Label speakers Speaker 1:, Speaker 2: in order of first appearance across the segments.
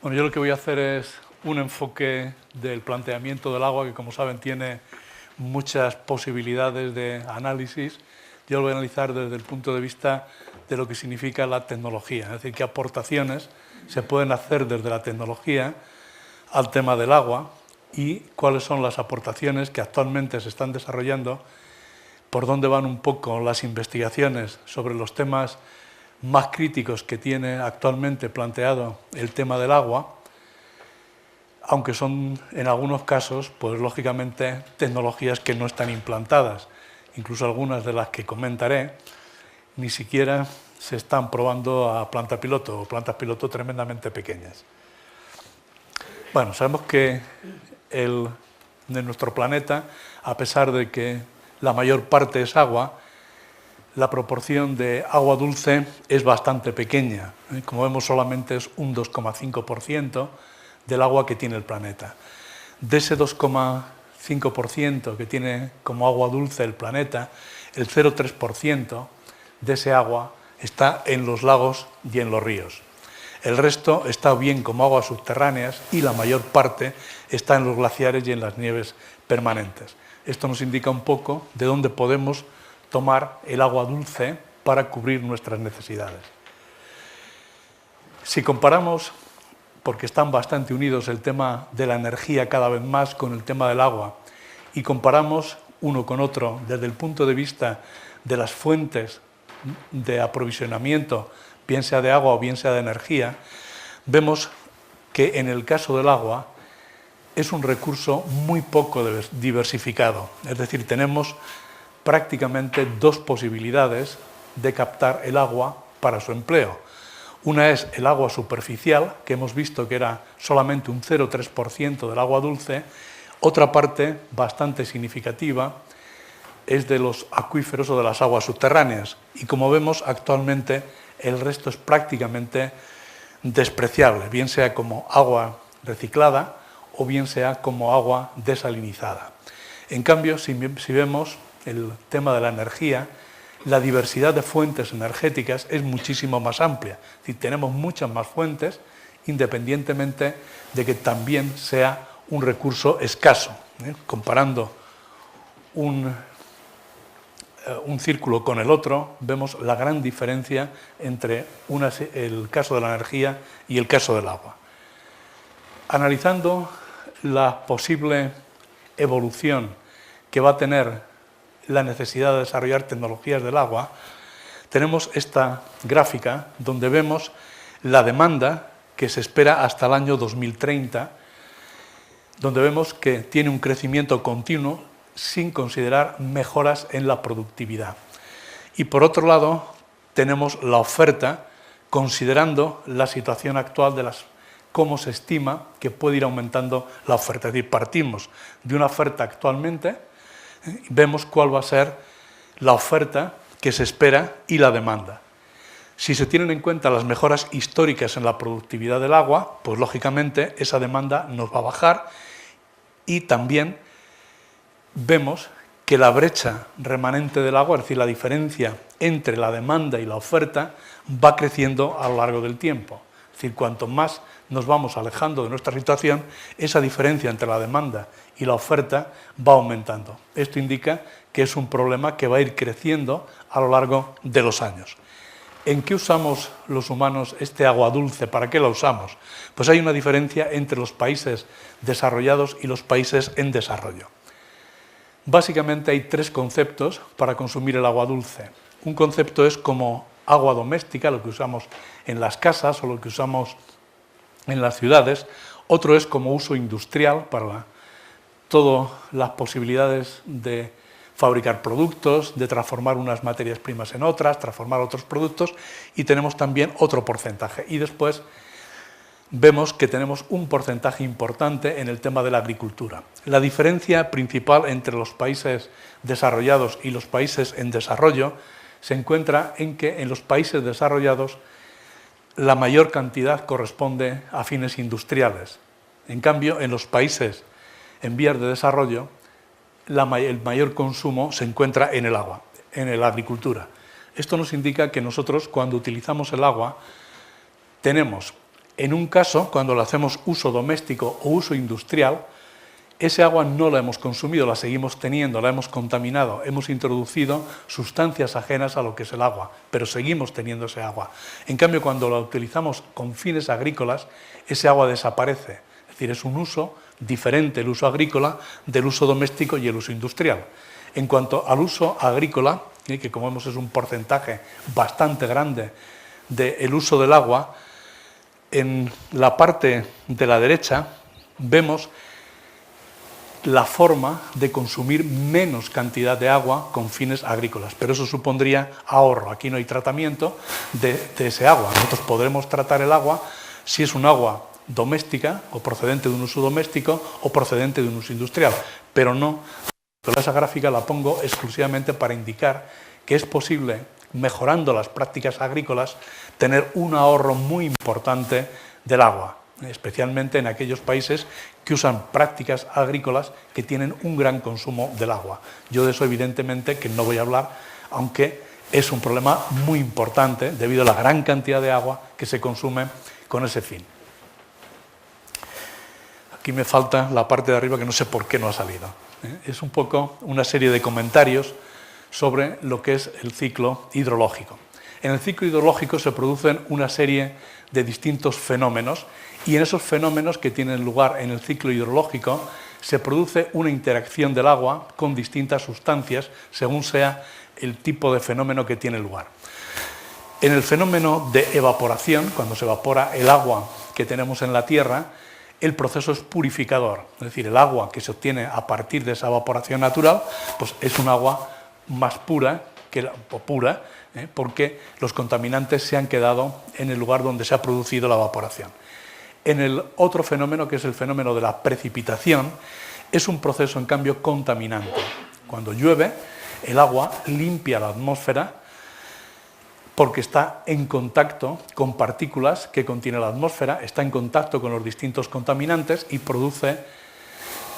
Speaker 1: Bueno, yo lo que voy a hacer es un enfoque del planteamiento del agua que, como saben, tiene muchas posibilidades de análisis. Yo lo voy a analizar desde el punto de vista de lo que significa la tecnología, es decir, qué aportaciones se pueden hacer desde la tecnología al tema del agua y cuáles son las aportaciones que actualmente se están desarrollando, por dónde van un poco las investigaciones sobre los temas más críticos que tiene actualmente planteado el tema del agua, aunque son en algunos casos, pues lógicamente, tecnologías que no están implantadas. Incluso algunas de las que comentaré ni siquiera se están probando a planta piloto o plantas piloto tremendamente pequeñas. Bueno, sabemos que de nuestro planeta, a pesar de que la mayor parte es agua, la proporción de agua dulce es bastante pequeña. Como vemos, solamente es un 2,5% del agua que tiene el planeta. De ese 2,5% que tiene como agua dulce el planeta, el 0,3% de ese agua está en los lagos y en los ríos. El resto está bien como aguas subterráneas y la mayor parte está en los glaciares y en las nieves permanentes. Esto nos indica un poco de dónde podemos tomar el agua dulce para cubrir nuestras necesidades. Si comparamos, porque están bastante unidos el tema de la energía cada vez más con el tema del agua, y comparamos uno con otro desde el punto de vista de las fuentes de aprovisionamiento, bien sea de agua o bien sea de energía, vemos que en el caso del agua es un recurso muy poco diversificado. Es decir, tenemos prácticamente dos posibilidades de captar el agua para su empleo. Una es el agua superficial, que hemos visto que era solamente un 0,3% del agua dulce. Otra parte bastante significativa es de los acuíferos o de las aguas subterráneas. Y como vemos actualmente, el resto es prácticamente despreciable, bien sea como agua reciclada o bien sea como agua desalinizada. En cambio, si vemos el tema de la energía, la diversidad de fuentes energéticas es muchísimo más amplia. Es decir, tenemos muchas más fuentes, independientemente de que también sea un recurso escaso. Comparando un círculo con el otro, vemos la gran diferencia entre el caso de la energía y el caso del agua. Analizando la posible evolución que va a tener la necesidad de desarrollar tecnologías del agua, tenemos esta gráfica donde vemos la demanda que se espera hasta el año 2030, donde vemos que tiene un crecimiento continuo sin considerar mejoras en la productividad. Y por otro lado, tenemos la oferta, considerando la situación actual de cómo se estima que puede ir aumentando la oferta. Es decir, partimos de una oferta actualmente, vemos cuál va a ser la oferta que se espera y la demanda. Si se tienen en cuenta las mejoras históricas en la productividad del agua, pues lógicamente esa demanda nos va a bajar y también vemos que la brecha remanente del agua, es decir, la diferencia entre la demanda y la oferta, va creciendo a lo largo del tiempo. Es decir, cuanto más nos vamos alejando de nuestra situación, esa diferencia entre la demanda y la oferta va aumentando. Esto indica que es un problema que va a ir creciendo a lo largo de los años. ¿En qué usamos los humanos este agua dulce? ¿Para qué la usamos? Pues hay una diferencia entre los países desarrollados y los países en desarrollo. Básicamente hay tres conceptos para consumir el agua dulce. Un concepto es como agua doméstica, lo que usamos en las casas o lo que usamos en las ciudades. Otro es como uso industrial para todas las posibilidades de fabricar productos, de transformar unas materias primas en otras, transformar otros productos, y tenemos también otro porcentaje. Y después vemos que tenemos un porcentaje importante en el tema de la agricultura. La diferencia principal entre los países desarrollados y los países en desarrollo se encuentra en que en los países desarrollados la mayor cantidad corresponde a fines industriales. En cambio, en los países en vías de desarrollo, el mayor consumo se encuentra en el agua, en la agricultura. Esto nos indica que nosotros, cuando utilizamos el agua, tenemos En un caso, cuando le hacemos uso doméstico o uso industrial, ese agua no la hemos consumido, la seguimos teniendo, la hemos contaminado, hemos introducido sustancias ajenas a lo que es el agua, pero seguimos teniendo ese agua. En cambio, cuando la utilizamos con fines agrícolas, ese agua desaparece. Es decir, es un uso diferente el uso agrícola del uso doméstico y el uso industrial. En cuanto al uso agrícola, que como vemos es un porcentaje bastante grande del uso del agua, en la parte de la derecha vemos la forma de consumir menos cantidad de agua con fines agrícolas, pero eso supondría ahorro. Aquí no hay tratamiento de ese agua. Nosotros podremos tratar el agua si es un agua doméstica o procedente de un uso doméstico o procedente de un uso industrial, pero no. Esa gráfica la pongo exclusivamente para indicar que es posible, mejorando las prácticas agrícolas, tener un ahorro muy importante del agua, especialmente en aquellos países que usan prácticas agrícolas que tienen un gran consumo del agua. Yo de eso evidentemente que no voy a hablar, aunque es un problema muy importante debido a la gran cantidad de agua que se consume con ese fin. Aquí me falta la parte de arriba que no sé por qué no ha salido. Es un poco una serie de comentarios sobre lo que es el ciclo hidrológico. En el ciclo hidrológico se producen una serie de distintos fenómenos y en esos fenómenos que tienen lugar en el ciclo hidrológico se produce una interacción del agua con distintas sustancias según sea el tipo de fenómeno que tiene lugar. En el fenómeno de evaporación, cuando se evapora el agua que tenemos en la Tierra, el proceso es purificador, es decir, el agua que se obtiene a partir de esa evaporación natural pues es un agua más pura, porque los contaminantes se han quedado en el lugar donde se ha producido la evaporación. En el otro fenómeno, que es el fenómeno de la precipitación, es un proceso en cambio contaminante. Cuando llueve, el agua limpia la atmósfera porque está en contacto con partículas que contiene la atmósfera, está en contacto con los distintos contaminantes y produce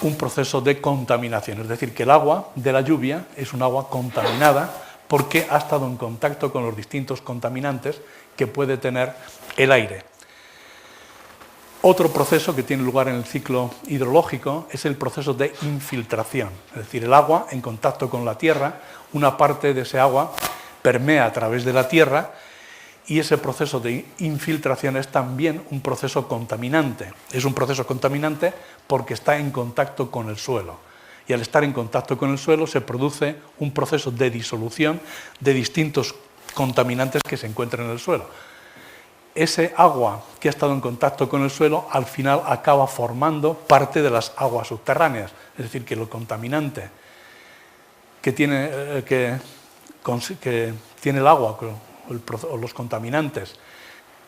Speaker 1: un proceso de contaminación. Es decir, que el agua de la lluvia es un agua contaminada porque ha estado en contacto con los distintos contaminantes que puede tener el aire. Otro proceso que tiene lugar en el ciclo hidrológico es el proceso de infiltración. Es decir, el agua en contacto con la tierra, una parte de ese agua permea a través de la tierra y ese proceso de infiltración es también un proceso contaminante. Es un proceso contaminante porque está en contacto con el suelo. Y al estar en contacto con el suelo se produce un proceso de disolución de distintos contaminantes que se encuentran en el suelo. Ese agua que ha estado en contacto con el suelo al final acaba formando parte de las aguas subterráneas. Es decir, que el contaminante que tiene el agua o los contaminantes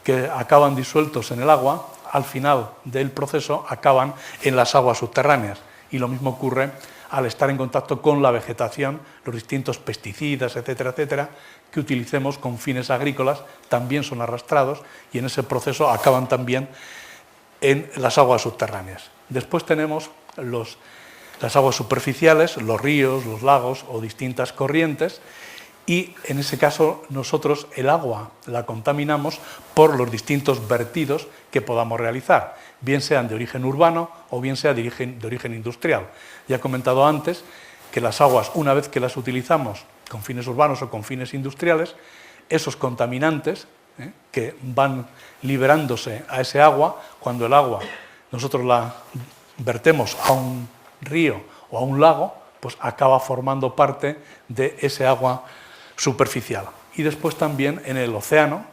Speaker 1: que acaban disueltos en el agua, al final del proceso acaban en las aguas subterráneas. Y lo mismo ocurre al estar en contacto con la vegetación, los distintos pesticidas, etcétera, etcétera, que utilicemos con fines agrícolas, también son arrastrados y en ese proceso acaban también en las aguas subterráneas. Después tenemos las aguas superficiales, los ríos, los lagos o distintas corrientes, y en ese caso nosotros el agua la contaminamos por los distintos vertidos que podamos realizar, bien sean de origen urbano o bien sea de origen industrial. Ya he comentado antes que las aguas, una vez que las utilizamos con fines urbanos o con fines industriales, esos contaminantes que van liberándose a ese agua, cuando el agua nosotros la vertemos a un río o a un lago, pues acaba formando parte de ese agua superficial. Y después también en el océano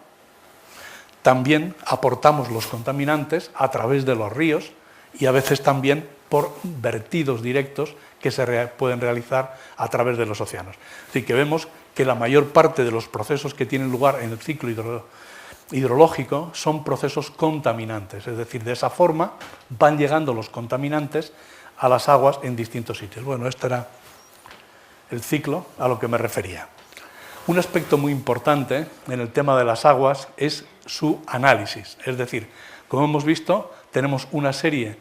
Speaker 1: también aportamos los contaminantes a través de los ríos y a veces también por vertidos directos que se pueden realizar a través de los océanos. Así que vemos que la mayor parte de los procesos que tienen lugar en el ciclo hidrológico son procesos contaminantes, es decir, de esa forma van llegando los contaminantes a las aguas en distintos sitios. Bueno, este era el ciclo a lo que me refería. Un aspecto muy importante en el tema de las aguas es su análisis, es decir, como hemos visto, tenemos una serie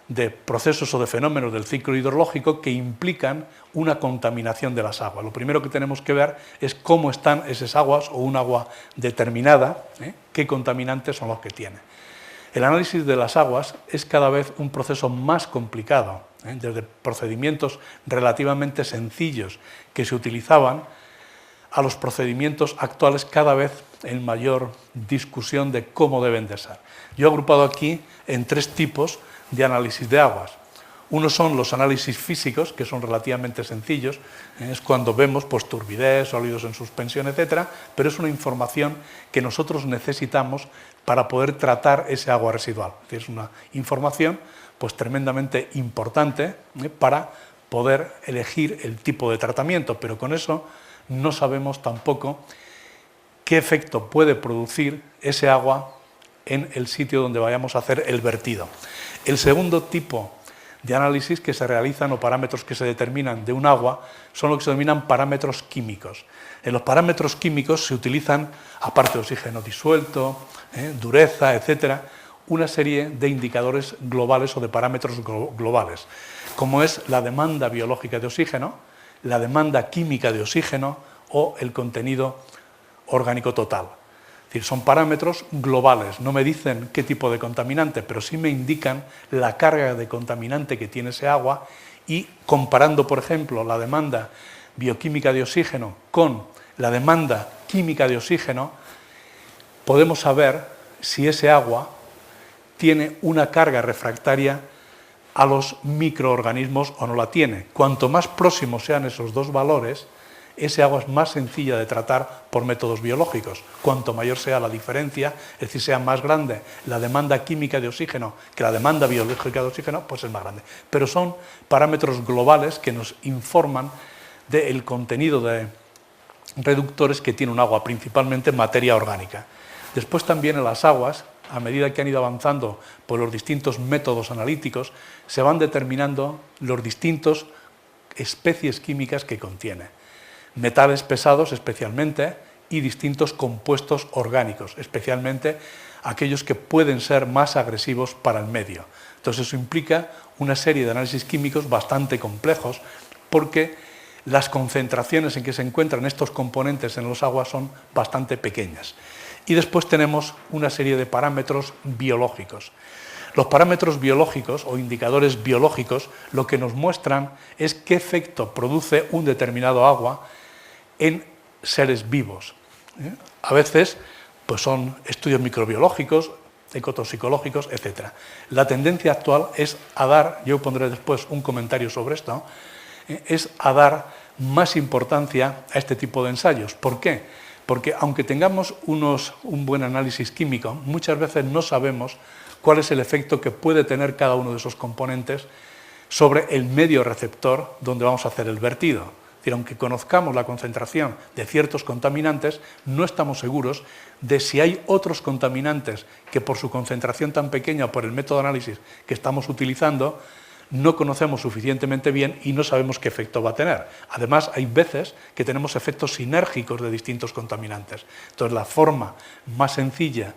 Speaker 1: de procesos o de fenómenos del ciclo hidrológico que implican una contaminación de las aguas. Lo primero que tenemos que ver es cómo están esas aguas o un agua determinada, qué contaminantes son los que tiene. El análisis de las aguas es cada vez un proceso más complicado, desde procedimientos relativamente sencillos que se utilizaban a los procedimientos actuales cada vez en mayor discusión de cómo deben de ser. Yo he agrupado aquí en 3 tipos de análisis de aguas. Uno son los análisis físicos, que son relativamente sencillos, es cuando vemos pues, turbidez, sólidos en suspensión, etc., pero es una información que nosotros necesitamos para poder tratar ese agua residual. Es una información pues, tremendamente importante para poder elegir el tipo de tratamiento, pero con eso no sabemos tampoco qué efecto puede producir ese agua en el sitio donde vayamos a hacer el vertido. El segundo tipo de análisis que se realizan o parámetros que se determinan de un agua son lo que se denominan parámetros químicos. En los parámetros químicos se utilizan, aparte de oxígeno disuelto, dureza, etcétera, una serie de indicadores globales o de parámetros globales, como es la demanda biológica de oxígeno, la demanda química de oxígeno o el contenido orgánico total. Es decir, son parámetros globales, no me dicen qué tipo de contaminante, pero sí me indican la carga de contaminante que tiene ese agua y comparando, por ejemplo, la demanda bioquímica de oxígeno con la demanda química de oxígeno, podemos saber si ese agua tiene una carga refractaria a los microorganismos o no la tiene. Cuanto más próximos sean esos dos valores, ese agua es más sencilla de tratar por métodos biológicos. Cuanto mayor sea la diferencia, es decir, sea más grande la demanda química de oxígeno que la demanda biológica de oxígeno, pues es más grande. Pero son parámetros globales que nos informan del contenido de reductores que tiene un agua, principalmente materia orgánica. Después también en las aguas, a medida que han ido avanzando por los distintos métodos analíticos, se van determinando los distintos especies químicas que contiene. Metales pesados especialmente y distintos compuestos orgánicos, especialmente aquellos que pueden ser más agresivos para el medio. Entonces eso implica una serie de análisis químicos bastante complejos porque las concentraciones en que se encuentran estos componentes en los aguas son bastante pequeñas. Y después tenemos una serie de parámetros biológicos. Los parámetros biológicos o indicadores biológicos lo que nos muestran es qué efecto produce un determinado agua en seres vivos. A veces pues son estudios microbiológicos, ecotoxicológicos, etc. La tendencia actual es a dar, yo pondré después un comentario sobre esto, es a dar más importancia a este tipo de ensayos. ¿Por qué? Porque aunque tengamos un buen análisis químico, muchas veces no sabemos cuál es el efecto que puede tener cada uno de esos componentes sobre el medio receptor donde vamos a hacer el vertido. Es decir, aunque conozcamos la concentración de ciertos contaminantes, no estamos seguros de si hay otros contaminantes que por su concentración tan pequeña o por el método de análisis que estamos utilizando, no conocemos suficientemente bien y no sabemos qué efecto va a tener. Además, hay veces que tenemos efectos sinérgicos de distintos contaminantes. Entonces, la forma más sencilla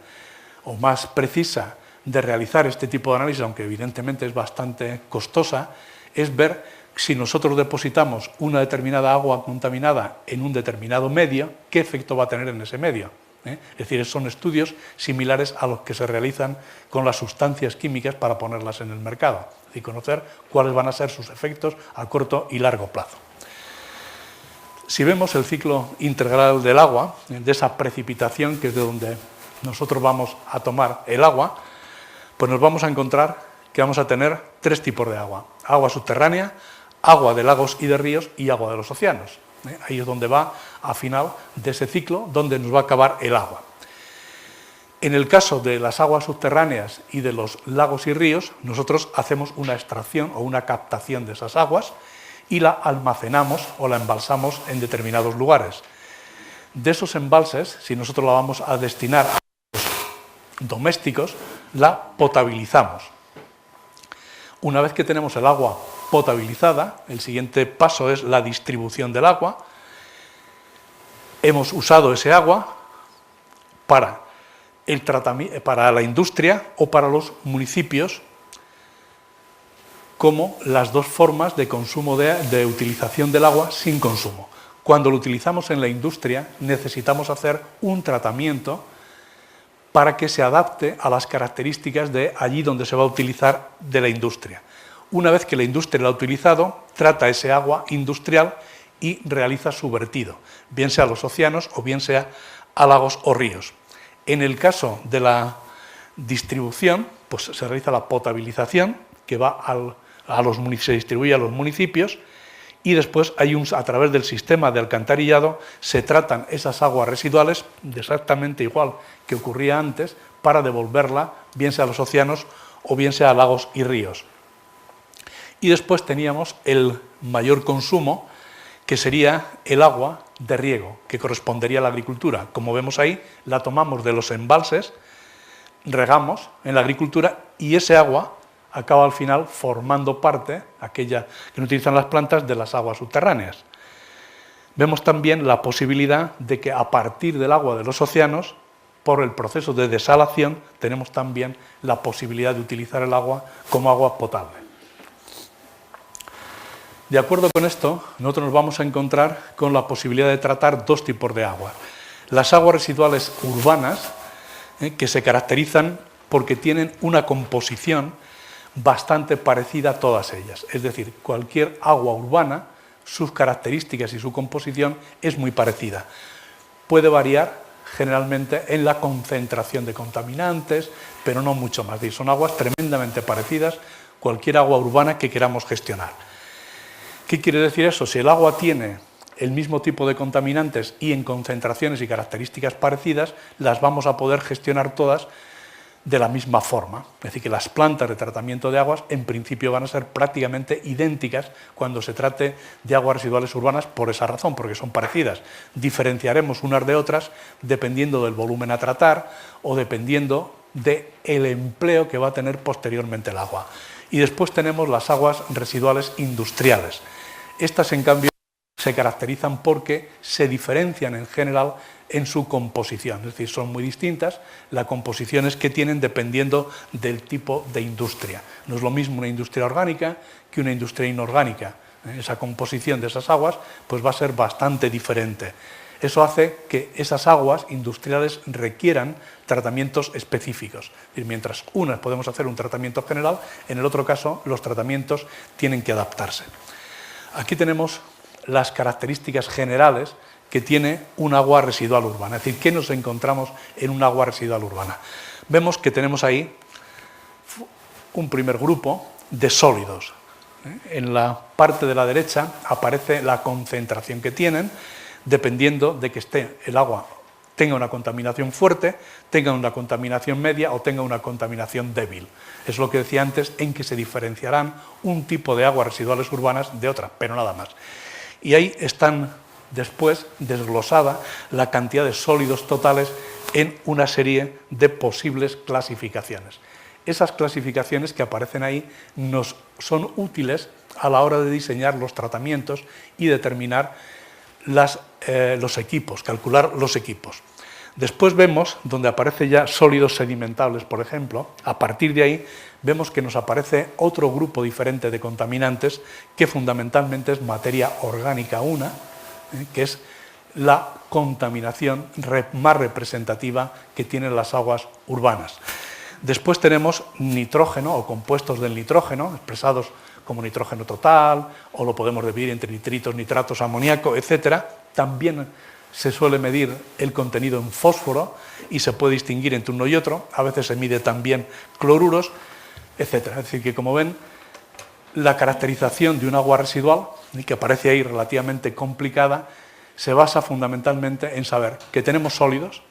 Speaker 1: o más precisa de realizar este tipo de análisis, aunque evidentemente es bastante costosa, es ver si nosotros depositamos una determinada agua contaminada en un determinado medio, qué efecto va a tener en ese medio. Es decir, son estudios similares a los que se realizan con las sustancias químicas para ponerlas en el mercado y conocer cuáles van a ser sus efectos a corto y largo plazo. Si vemos el ciclo integral del agua, de esa precipitación que es de donde nosotros vamos a tomar el agua, pues nos vamos a encontrar que vamos a tener 3 tipos de agua: agua subterránea, agua de lagos y de ríos y agua de los océanos. Ahí es donde va, a final de ese ciclo, donde nos va a acabar el agua. En el caso de las aguas subterráneas y de los lagos y ríos, nosotros hacemos una extracción o una captación de esas aguas y la almacenamos o la embalsamos en determinados lugares. De esos embalses, si nosotros la vamos a destinar a usos domésticos, la potabilizamos. Una vez que tenemos el agua potabilizada, el siguiente paso es la distribución del agua. Hemos usado ese agua para la industria o para los municipios como las dos formas de consumo de utilización del agua sin consumo. Cuando lo utilizamos en la industria necesitamos hacer un tratamiento para que se adapte a las características de allí donde se va a utilizar de la industria. Una vez que la industria lo ha utilizado, trata ese agua industrial y realiza su vertido, bien sea a los océanos o bien sea a lagos o ríos. En el caso de la distribución, pues se realiza la potabilización, que va se distribuye a los municipios, y después a través del sistema de alcantarillado se tratan esas aguas residuales exactamente igual que ocurría antes para devolverla bien sea a los océanos o bien sea a lagos y ríos. Y después teníamos el mayor consumo, que sería el agua de riego, que correspondería a la agricultura. Como vemos ahí, la tomamos de los embalses, regamos en la agricultura y ese agua acaba al final formando parte, aquella que no utilizan las plantas, de las aguas subterráneas. Vemos también la posibilidad de que a partir del agua de los océanos, por el proceso de desalación, tenemos también la posibilidad de utilizar el agua como agua potable. De acuerdo con esto, nosotros nos vamos a encontrar con la posibilidad de tratar dos tipos de agua. Las aguas residuales urbanas, que se caracterizan porque tienen una composición bastante parecida a todas ellas. Es decir, cualquier agua urbana, sus características y su composición es muy parecida. Puede variar generalmente en la concentración de contaminantes, pero no mucho más. Son aguas tremendamente parecidas, cualquier agua urbana que queramos gestionar. ¿Qué quiere decir eso? Si el agua tiene el mismo tipo de contaminantes y en concentraciones y características parecidas, las vamos a poder gestionar todas de la misma forma. Es decir, que las plantas de tratamiento de aguas en principio van a ser prácticamente idénticas cuando se trate de aguas residuales urbanas por esa razón, porque son parecidas. Diferenciaremos unas de otras dependiendo del volumen a tratar o dependiendo del empleo que va a tener posteriormente el agua. Y después tenemos las aguas residuales industriales. Estas, en cambio, se caracterizan porque se diferencian en general en su composición, es decir, son muy distintas las composiciones que tienen dependiendo del tipo de industria. No es lo mismo una industria orgánica que una industria inorgánica. Esa composición de esas aguas pues va a ser bastante diferente. Eso hace que esas aguas industriales requieran tratamientos específicos. Es decir, mientras unas podemos hacer un tratamiento general, en el otro caso los tratamientos tienen que adaptarse. Aquí tenemos las características generales que tiene un agua residual urbana. Es decir, ¿qué nos encontramos en un agua residual urbana? Vemos que tenemos ahí un primer grupo de sólidos. En la parte de la derecha aparece la concentración que tienen, dependiendo de que el agua tenga una contaminación fuerte, tenga una contaminación media o tenga una contaminación débil. Es lo que decía antes, en que se diferenciarán un tipo de aguas residuales urbanas de otra, pero nada más. Y ahí están después desglosada la cantidad de sólidos totales en una serie de posibles clasificaciones. Esas clasificaciones que aparecen ahí nos son útiles a la hora de diseñar los tratamientos y determinar los equipos, calcular los equipos. Después vemos, donde aparece ya sólidos sedimentables, por ejemplo, a partir de ahí vemos que nos aparece otro grupo diferente de contaminantes que fundamentalmente es materia orgánica que es la contaminación más representativa que tienen las aguas urbanas. Después tenemos nitrógeno o compuestos del nitrógeno, expresados como nitrógeno total, o lo podemos dividir entre nitritos, nitratos, amoníaco, etc. También se suele medir el contenido en fósforo y se puede distinguir entre uno y otro. A veces se mide también cloruros, etc. Es decir, que como ven, la caracterización de un agua residual, que aparece ahí relativamente complicada, se basa fundamentalmente en saber que tenemos sólidos.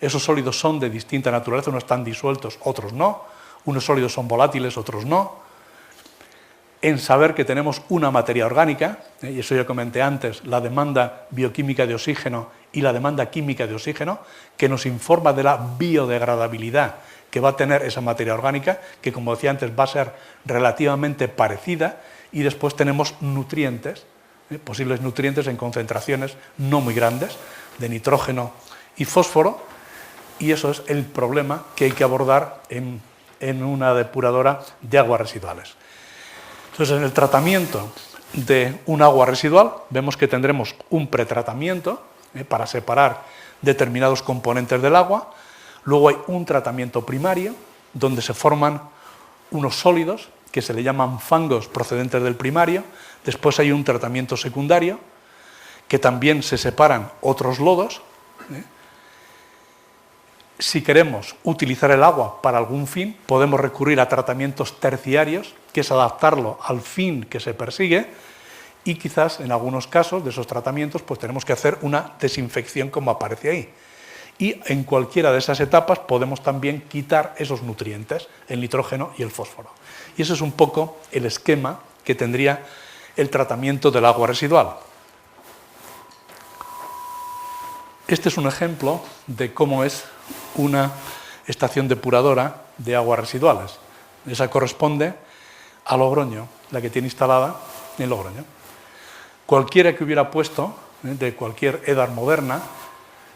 Speaker 1: Esos sólidos son de distinta naturaleza, unos están disueltos, otros no. Unos sólidos son volátiles, otros no. En saber que tenemos una materia orgánica, y eso ya comenté antes, la demanda bioquímica de oxígeno y la demanda química de oxígeno, que nos informa de la biodegradabilidad que va a tener esa materia orgánica, que como decía antes va a ser relativamente parecida, y después tenemos nutrientes, posibles nutrientes en concentraciones no muy grandes, de nitrógeno y fósforo, y eso es el problema que hay que abordar en una depuradora de aguas residuales. Entonces, en el tratamiento de un agua residual vemos que tendremos un pretratamiento para separar determinados componentes del agua. Luego hay un tratamiento primario, donde se forman unos sólidos, que se le llaman fangos procedentes del primario. Después hay un tratamiento secundario, que también se separan otros lodos. Si queremos utilizar el agua para algún fin, podemos recurrir a tratamientos terciarios, que es adaptarlo al fin que se persigue, y quizás en algunos casos de esos tratamientos pues tenemos que hacer una desinfección como aparece ahí. Y en cualquiera de esas etapas podemos también quitar esos nutrientes, el nitrógeno y el fósforo. Y ese es un poco el esquema que tendría el tratamiento del agua residual. Este es un ejemplo de cómo es una estación depuradora de aguas residuales. Esa corresponde a Logroño, la que tiene instalada en Logroño. Cualquiera que hubiera puesto, de cualquier EDAR moderna,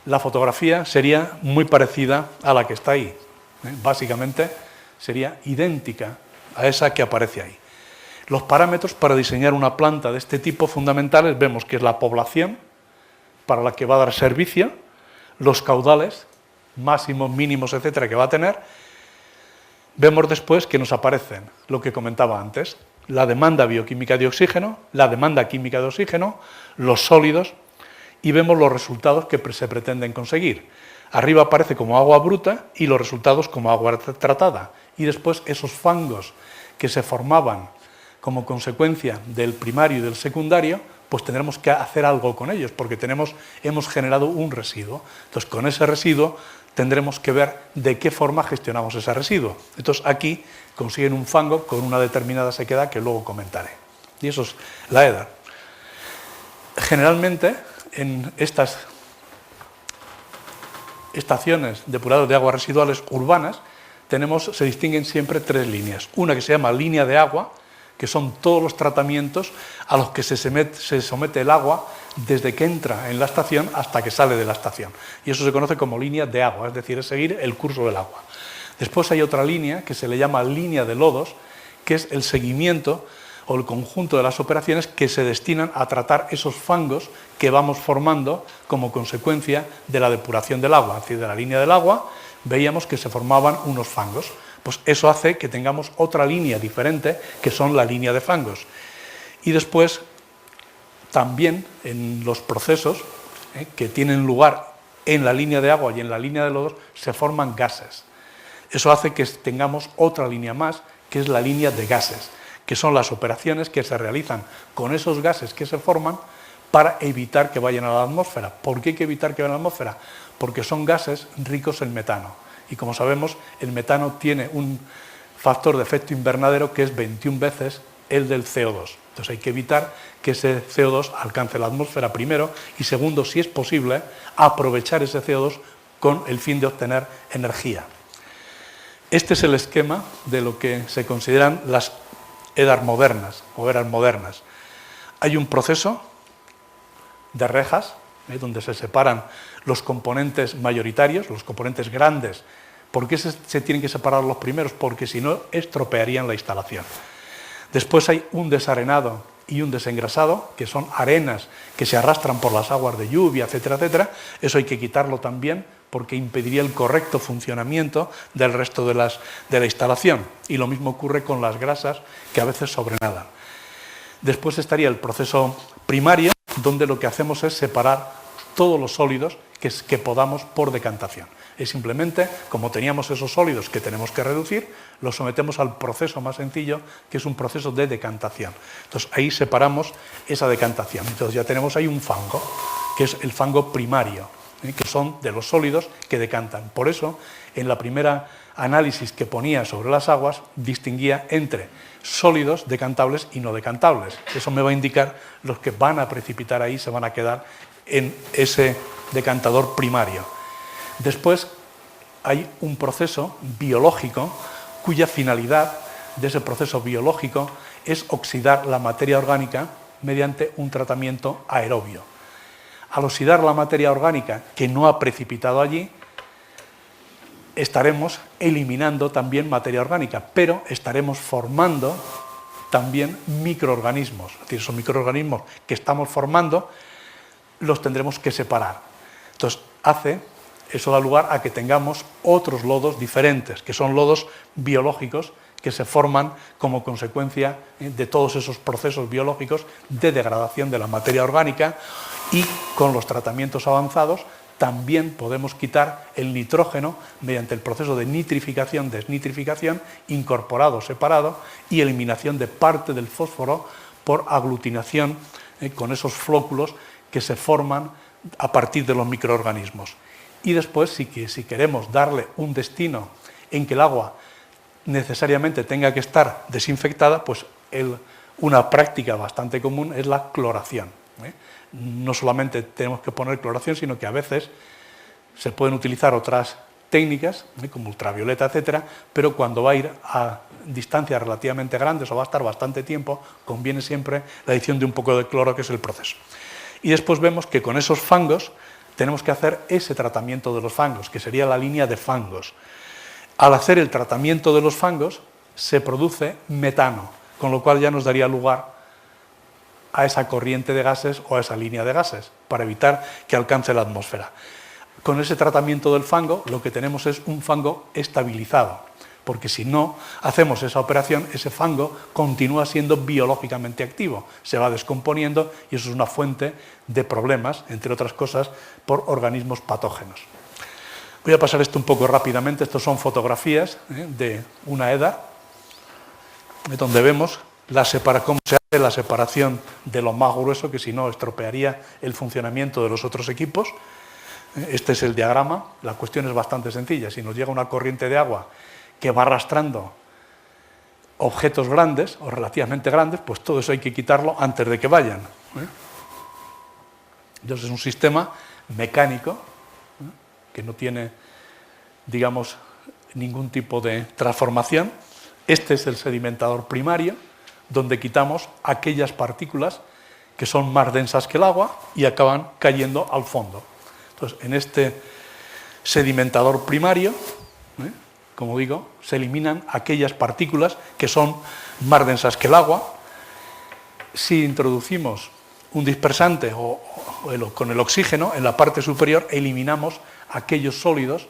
Speaker 1: la fotografía sería muy parecida a la que está ahí. Básicamente sería idéntica a esa que aparece ahí. Los parámetros para diseñar una planta de este tipo fundamentales vemos que es la población para la que va a dar servicio, los caudales máximos, mínimos, etcétera, que va a tener. Vemos después que nos aparecen lo que comentaba antes, la demanda bioquímica de oxígeno, la demanda química de oxígeno, los sólidos, y vemos los resultados que se pretenden conseguir. Arriba aparece como agua bruta y los resultados como agua tratada. Y después esos fangos que se formaban como consecuencia del primario y del secundario, pues tendremos que hacer algo con ellos, porque hemos generado un residuo. Entonces, con ese residuo tendremos que ver de qué forma gestionamos ese residuo. Entonces, aquí consiguen un fango con una determinada sequedad que luego comentaré. Y eso es la EDAR. Generalmente, en estas estaciones depuradoras de aguas residuales urbanas, se distinguen siempre tres líneas. Una que se llama línea de agua, que son todos los tratamientos a los que se somete el agua desde que entra en la estación hasta que sale de la estación. Y eso se conoce como línea de agua, es decir, es seguir el curso del agua. Después hay otra línea que se le llama línea de lodos, que es el seguimiento o el conjunto de las operaciones que se destinan a tratar esos fangos que vamos formando como consecuencia de la depuración del agua. Es decir, de la línea del agua veíamos que se formaban unos fangos. Pues eso hace que tengamos otra línea diferente, que son la línea de fangos. Y después, también en los procesos que tienen lugar en la línea de agua y en la línea de lodos, se forman gases. Eso hace que tengamos otra línea más, que es la línea de gases, que son las operaciones que se realizan con esos gases que se forman para evitar que vayan a la atmósfera. ¿Por qué hay que evitar que vayan a la atmósfera? Porque son gases ricos en metano. Y como sabemos, el metano tiene un factor de efecto invernadero que es 21 veces el del CO2. Entonces hay que evitar que ese CO2 alcance la atmósfera primero y segundo, si es posible, aprovechar ese CO2 con el fin de obtener energía. Este es el esquema de lo que se consideran las EDAR modernas o eras modernas. Hay un proceso de rejas, donde se separan los componentes mayoritarios, los componentes grandes. ¿Por qué se tienen que separar los primeros? Porque si no, estropearían la instalación. Después hay un desarenado y un desengrasado, que son arenas que se arrastran por las aguas de lluvia, etcétera, etcétera. Eso hay que quitarlo también, porque impediría el correcto funcionamiento del resto de la instalación. Y lo mismo ocurre con las grasas, que a veces sobrenadan. Después estaría el proceso primario, donde lo que hacemos es separar todos los sólidos que podamos por decantación. Es simplemente, como teníamos esos sólidos que tenemos que reducir, los sometemos al proceso más sencillo, que es un proceso de decantación. Entonces ahí separamos esa decantación. Entonces ya tenemos ahí un fango, que es el fango primario, que son de los sólidos que decantan. Por eso, en la primera análisis que ponía sobre las aguas, distinguía entre sólidos decantables y no decantables. Eso me va a indicar los que van a precipitar ahí, se van a quedar en ese decantador primario. Después hay un proceso biológico cuya finalidad de ese proceso biológico es oxidar la materia orgánica mediante un tratamiento aerobio. Al oxidar la materia orgánica que no ha precipitado allí, estaremos eliminando también materia orgánica, pero estaremos formando también microorganismos. Es decir, esos microorganismos que estamos formando los tendremos que separar. Entonces, hace Eso da lugar a que tengamos otros lodos diferentes, que son lodos biológicos que se forman como consecuencia de todos esos procesos biológicos de degradación de la materia orgánica, y con los tratamientos avanzados también podemos quitar el nitrógeno mediante el proceso de nitrificación, desnitrificación, incorporado, separado, y eliminación de parte del fósforo por aglutinación con esos flóculos que se forman a partir de los microorganismos. Y después, si queremos darle un destino en que el agua necesariamente tenga que estar desinfectada, pues una práctica bastante común es la cloración. No solamente tenemos que poner cloración, sino que a veces se pueden utilizar otras técnicas, como ultravioleta, etcétera, pero cuando va a ir a distancias relativamente grandes o va a estar bastante tiempo, conviene siempre la adición de un poco de cloro, que es el proceso. Y después vemos que con esos fangos tenemos que hacer ese tratamiento de los fangos, que sería la línea de fangos. Al hacer el tratamiento de los fangos se produce metano, con lo cual ya nos daría lugar a esa corriente de gases o a esa línea de gases, para evitar que alcance la atmósfera. Con ese tratamiento del fango lo que tenemos es un fango estabilizado, porque si no hacemos esa operación, ese fango continúa siendo biológicamente activo, se va descomponiendo, y eso es una fuente de problemas, entre otras cosas, por organismos patógenos. Voy a pasar esto un poco rápidamente. Estos son fotografías de una EDA, donde vemos cómo se hace la separación de lo más grueso, que si no estropearía el funcionamiento de los otros equipos. Este es el diagrama. La cuestión es bastante sencilla. Si nos llega una corriente de agua que va arrastrando objetos grandes o relativamente grandes, pues todo eso hay que quitarlo antes de que vayan. Entonces es un sistema mecánico que no tiene, digamos, ningún tipo de transformación. Este es el sedimentador primario, donde quitamos aquellas partículas que son más densas que el agua y acaban cayendo al fondo. Entonces, en este sedimentador primario, como digo, se eliminan aquellas partículas que son más densas que el agua. Si introducimos un dispersante con el oxígeno, en la parte superior eliminamos aquellos sólidos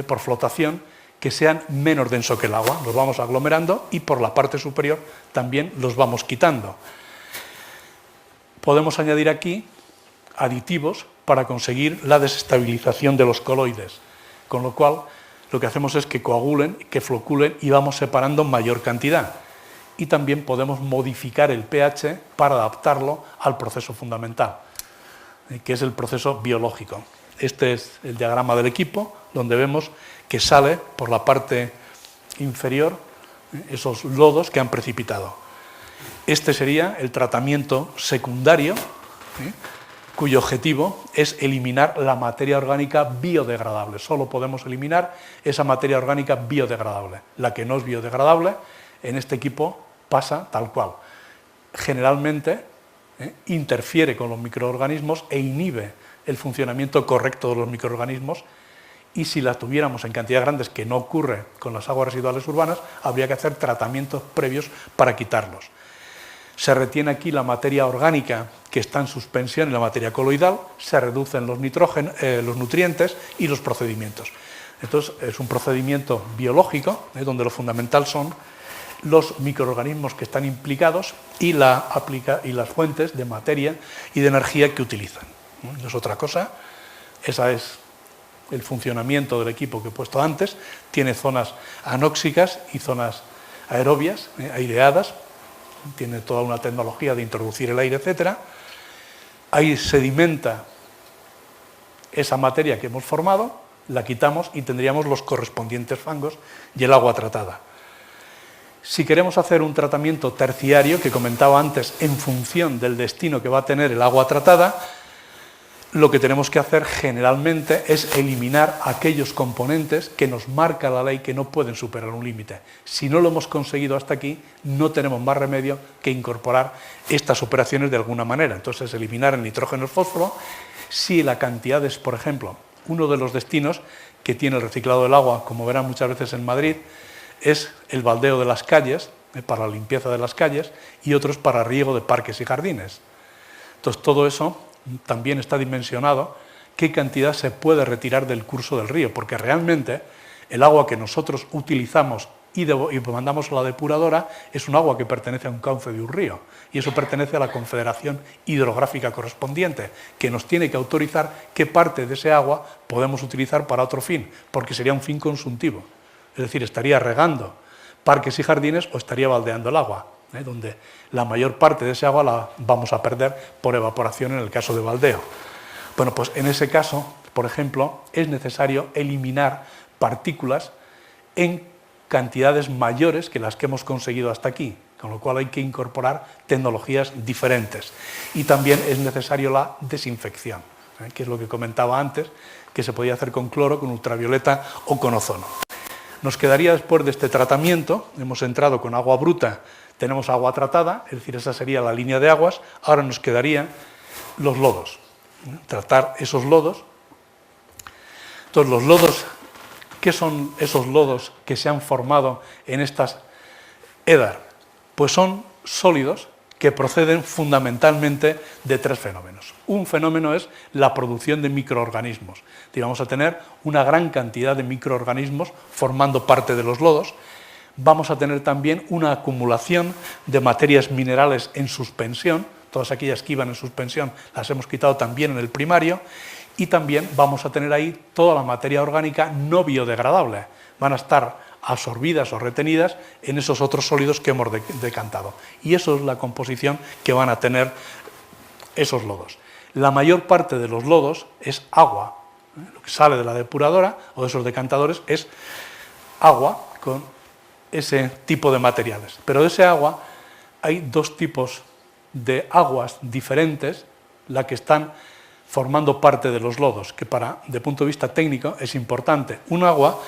Speaker 1: por flotación que sean menos densos que el agua, los vamos aglomerando, y por la parte superior también los vamos quitando. Podemos añadir aquí aditivos para conseguir la desestabilización de los coloides, con lo cual lo que hacemos es que coagulen, que floculen, y vamos separando mayor cantidad. Y también podemos modificar el pH para adaptarlo al proceso fundamental, que es el proceso biológico. Este es el diagrama del equipo, donde vemos que sale por la parte inferior esos lodos que han precipitado. Este sería el tratamiento secundario, cuyo objetivo es eliminar la materia orgánica biodegradable. Solo podemos eliminar esa materia orgánica biodegradable. La que no es biodegradable, en este equipo pasa tal cual. Generalmente interfiere con los microorganismos e inhibe el funcionamiento correcto de los microorganismos, y si las tuviéramos en cantidades grandes, que no ocurre con las aguas residuales urbanas, habría que hacer tratamientos previos para quitarlos. Se retiene aquí la materia orgánica que está en suspensión en la materia coloidal, se reducen los nutrientes y los procedimientos. Entonces, es un procedimiento biológico, donde lo fundamental son los microorganismos que están implicados y las fuentes de materia y de energía que utilizan. No es otra cosa. Ese es el funcionamiento del equipo que he puesto antes. Tiene zonas anóxicas y zonas aerobias, aireadas. Tiene toda una tecnología de introducir el aire, etc. Ahí sedimenta esa materia que hemos formado, la quitamos y tendríamos los correspondientes fangos y el agua tratada. Si queremos hacer un tratamiento terciario, que comentaba antes, en función del destino que va a tener el agua tratada, lo que tenemos que hacer generalmente es eliminar aquellos componentes que nos marca la ley que no pueden superar un límite. Si no lo hemos conseguido hasta aquí, no tenemos más remedio que incorporar estas operaciones de alguna manera. Entonces, eliminar el nitrógeno y el fósforo. Si la cantidad es, por ejemplo, uno de los destinos que tiene el reciclado del agua, como verán muchas veces en Madrid, es el baldeo de las calles, para la limpieza de las calles, y otros para riego de parques y jardines. Entonces, todo eso también está dimensionado qué cantidad se puede retirar del curso del río, porque realmente el agua que nosotros utilizamos y mandamos a la depuradora es un agua que pertenece a un cauce de un río, y eso pertenece a la Confederación Hidrográfica correspondiente, que nos tiene que autorizar qué parte de ese agua podemos utilizar para otro fin, porque sería un fin consultivo, es decir, estaría regando parques y jardines o estaría baldeando el agua, donde la mayor parte de ese agua la vamos a perder por evaporación en el caso de baldeo. Bueno, pues en ese caso, por ejemplo, es necesario eliminar partículas en cantidades mayores que las que hemos conseguido hasta aquí, con lo cual hay que incorporar tecnologías diferentes. Y también es necesario la desinfección, que es lo que comentaba antes, que se podía hacer con cloro, con ultravioleta o con ozono. Nos quedaría después de este tratamiento, hemos entrado con agua bruta, tenemos agua tratada, es decir, esa sería la línea de aguas, ahora nos quedarían los lodos, tratar esos lodos. Entonces, los lodos, ¿qué son esos lodos que se han formado en estas EDAR? Pues son sólidos que proceden fundamentalmente de tres fenómenos. Un fenómeno es la producción de microorganismos. Vamos a tener una gran cantidad de microorganismos formando parte de los lodos. Vamos a tener también una acumulación de materias minerales en suspensión. Todas aquellas que iban en suspensión las hemos quitado también en el primario. Y también vamos a tener ahí toda la materia orgánica no biodegradable. Van a estar absorbidas o retenidas en esos otros sólidos que hemos decantado. Y eso es la composición que van a tener esos lodos. La mayor parte de los lodos es agua. Lo que sale de la depuradora o de esos decantadores es agua con ese tipo de materiales. Pero de ese agua hay dos tipos de aguas diferentes, la que están formando parte de los lodos, que de punto de vista técnico es importante. Un agua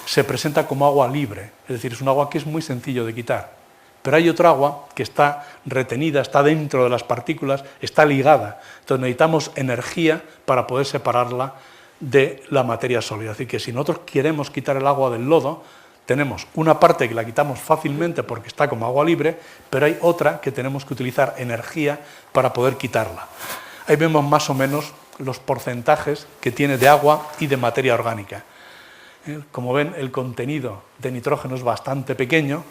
Speaker 1: se presenta como agua libre, es decir, es un agua que es muy sencillo de quitar. Pero hay otra agua que está retenida, está dentro de las partículas, está ligada. Entonces necesitamos energía para poder separarla de la materia sólida. Es decir, que si nosotros queremos quitar el agua del lodo, tenemos una parte que la quitamos fácilmente porque está como agua libre, pero hay otra que tenemos que utilizar energía para poder quitarla. Ahí vemos más o menos los porcentajes que tiene de agua y de materia orgánica. Como ven, el contenido de nitrógeno es bastante pequeño,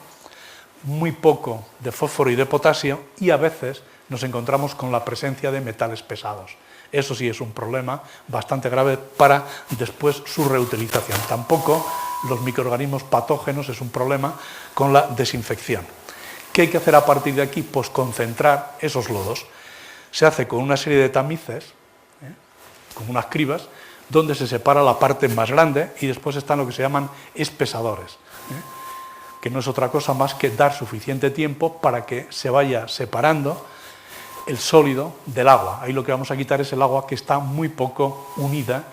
Speaker 1: muy poco de fósforo y de potasio, y a veces nos encontramos con la presencia de metales pesados. Eso sí es un problema bastante grave para después su reutilización. Tampoco los microorganismos patógenos es un problema con la desinfección. ¿Qué hay que hacer a partir de aquí? Pues concentrar esos lodos. Se hace con una serie de tamices, con unas cribas, donde se separa la parte más grande y después están lo que se llaman espesadores, que no es otra cosa más que dar suficiente tiempo para que se vaya separando el sólido del agua. Ahí lo que vamos a quitar es el agua que está muy poco unida,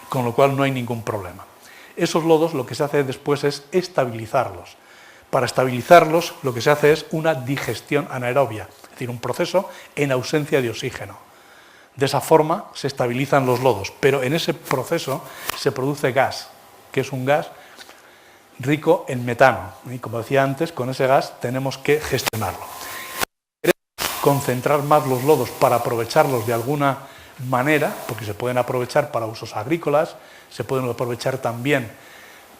Speaker 1: con lo cual no hay ningún problema. Esos lodos lo que se hace después es estabilizarlos. Para estabilizarlos lo que se hace es una digestión anaerobia, es decir, un proceso en ausencia de oxígeno. De esa forma se estabilizan los lodos, pero en ese proceso se produce gas, que es un gas rico en metano. Y como decía antes, con ese gas tenemos que gestionarlo. Queremos concentrar más los lodos para aprovecharlos de alguna manera, porque se pueden aprovechar para usos agrícolas, se pueden aprovechar también,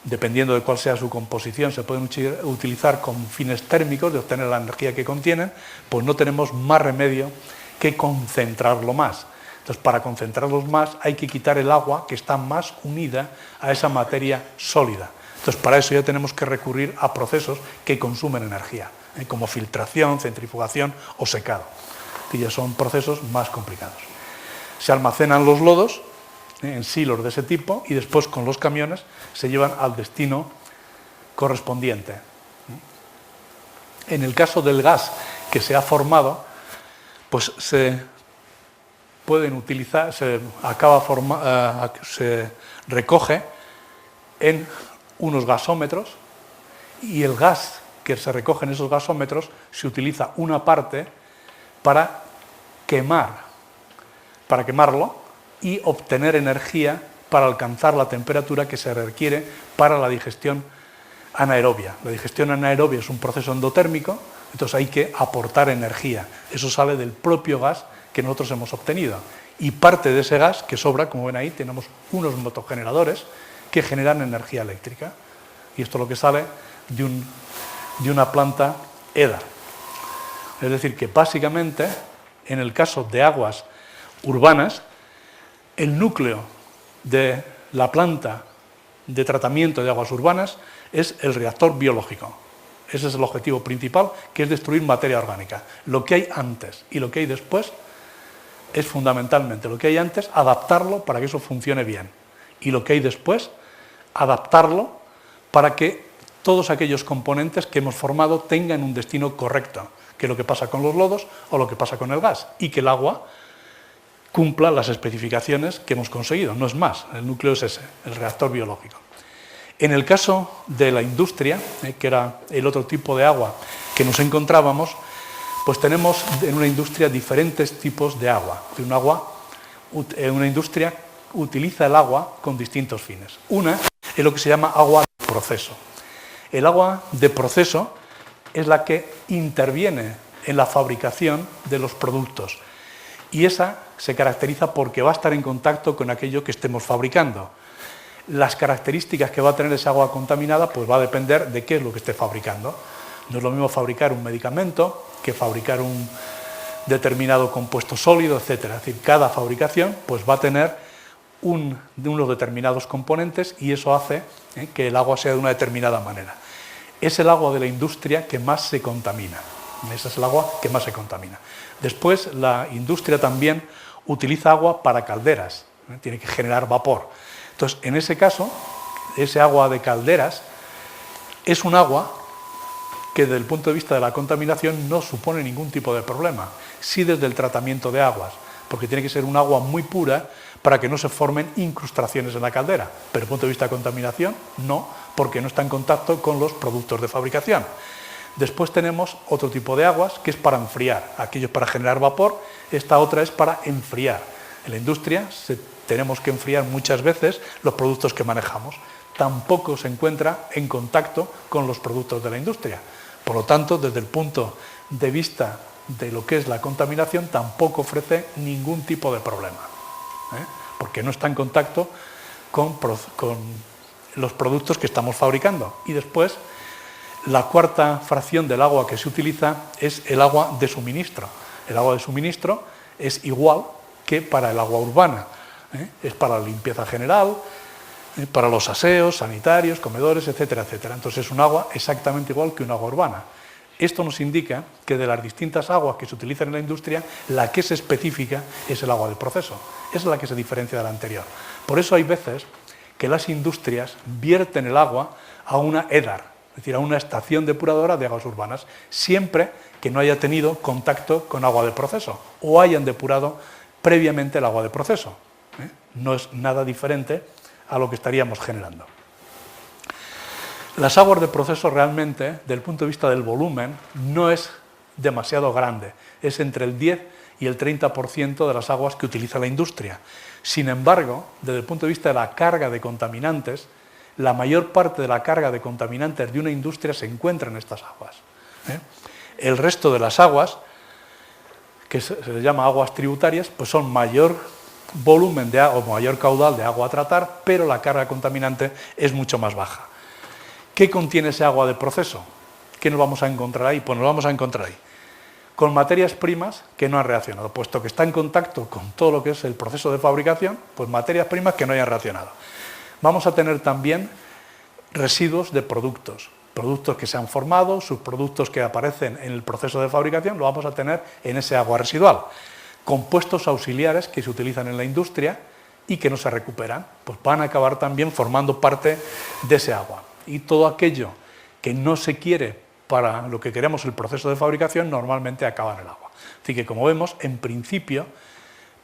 Speaker 1: dependiendo de cuál sea su composición, se pueden utilizar con fines térmicos de obtener la energía que contienen, pues no tenemos más remedio que concentrarlo más. Entonces, para concentrarlos más hay que quitar el agua que está más unida a esa materia sólida. Entonces, para eso ya tenemos que recurrir a procesos que consumen energía, como filtración, centrifugación o secado, que ya son procesos más complicados. Se almacenan los lodos en silos de ese tipo y después con los camiones se llevan al destino correspondiente. En el caso del gas que se ha formado, pues se pueden utilizar, se recoge en unos gasómetros y el gas que se recoge en esos gasómetros se utiliza una parte para quemarlo y obtener energía para alcanzar la temperatura que se requiere para la digestión anaerobia. La digestión anaerobia es un proceso endotérmico, entonces hay que aportar energía. Eso sale del propio gas que nosotros hemos obtenido. Y parte de ese gas que sobra, como ven ahí, tenemos unos motogeneradores que generan energía eléctrica. Y esto es lo que sale de una planta EDA. Es decir, que básicamente, en el caso de aguas urbanas, el núcleo de la planta de tratamiento de aguas urbanas es el reactor biológico. Ese es el objetivo principal, que es destruir materia orgánica. Lo que hay antes y lo que hay después es fundamentalmente lo que hay antes, adaptarlo para que eso funcione bien. Y lo que hay después, adaptarlo para que todos aquellos componentes que hemos formado tengan un destino correcto, que es lo que pasa con los lodos o lo que pasa con el gas, y que el agua cumpla las especificaciones que hemos conseguido. No es más, el núcleo es ese, el reactor biológico. En el caso de la industria, que era el otro tipo de agua que nos encontrábamos, pues tenemos en una industria diferentes tipos de agua. Una industria utiliza el agua con distintos fines. Una es lo que se llama agua de proceso. El agua de proceso es la que interviene en la fabricación de los productos. Y esa se caracteriza porque va a estar en contacto con aquello que estemos fabricando. Las características que va a tener esa agua contaminada pues va a depender de qué es lo que esté fabricando. No es lo mismo fabricar un medicamento que fabricar un determinado compuesto sólido, etc. Es decir, cada fabricación pues va a tener unos determinados componentes y eso hace que el agua sea de una determinada manera. Es el agua de la industria que más se contamina. Esa es el agua que más se contamina. Después, la industria también utiliza agua para calderas, tiene que generar vapor. Entonces, en ese caso, ese agua de calderas es un agua que desde el punto de vista de la contaminación no supone ningún tipo de problema. Sí desde el tratamiento de aguas, porque tiene que ser un agua muy pura para que no se formen incrustaciones en la caldera. Pero desde el punto de vista de contaminación, no, porque no está en contacto con los productos de fabricación. Después tenemos otro tipo de aguas que es para enfriar. Aquello es para generar vapor, esta otra es para enfriar. En la industria tenemos que enfriar muchas veces los productos que manejamos. Tampoco se encuentra en contacto con los productos de la industria. Por lo tanto, desde el punto de vista de lo que es la contaminación, tampoco ofrece ningún tipo de problema, porque no está en contacto con los productos que estamos fabricando. Y después, la cuarta fracción del agua que se utiliza es el agua de suministro. El agua de suministro es igual que para el agua urbana. Es para la limpieza general, para los aseos, sanitarios, comedores, etcétera, etcétera. Entonces es un agua exactamente igual que un agua urbana. Esto nos indica que de las distintas aguas que se utilizan en la industria, la que es específica es el agua de proceso. Esa es la que se diferencia de la anterior. Por eso hay veces que las industrias vierten el agua a una EDAR, es decir, a una estación depuradora de aguas urbanas, siempre que no haya tenido contacto con agua de proceso o hayan depurado previamente el agua de proceso. No es nada diferente a lo que estaríamos generando. Las aguas de proceso realmente, desde el punto de vista del volumen, no es demasiado grande. Es entre el 10 y el 30% de las aguas que utiliza la industria. Sin embargo, desde el punto de vista de la carga de contaminantes, la mayor parte de la carga de contaminantes de una industria se encuentra en estas aguas. El resto de las aguas, que se les llama aguas tributarias, pues son mayor volumen de agua o mayor caudal de agua a tratar, pero la carga contaminante es mucho más baja. ¿Qué contiene ese agua de proceso? ¿Qué nos vamos a encontrar ahí? Pues nos vamos a encontrar ahí con materias primas que no han reaccionado, puesto que está en contacto con todo lo que es el proceso de fabricación, pues materias primas que no hayan reaccionado. Vamos a tener también residuos de productos que se han formado, subproductos que aparecen en el proceso de fabricación, lo vamos a tener en ese agua residual. Compuestos auxiliares que se utilizan en la industria y que no se recuperan, pues van a acabar también formando parte de ese agua. Y todo aquello que no se quiere para lo que queremos el proceso de fabricación, normalmente acaba en el agua. Así que, como vemos, en principio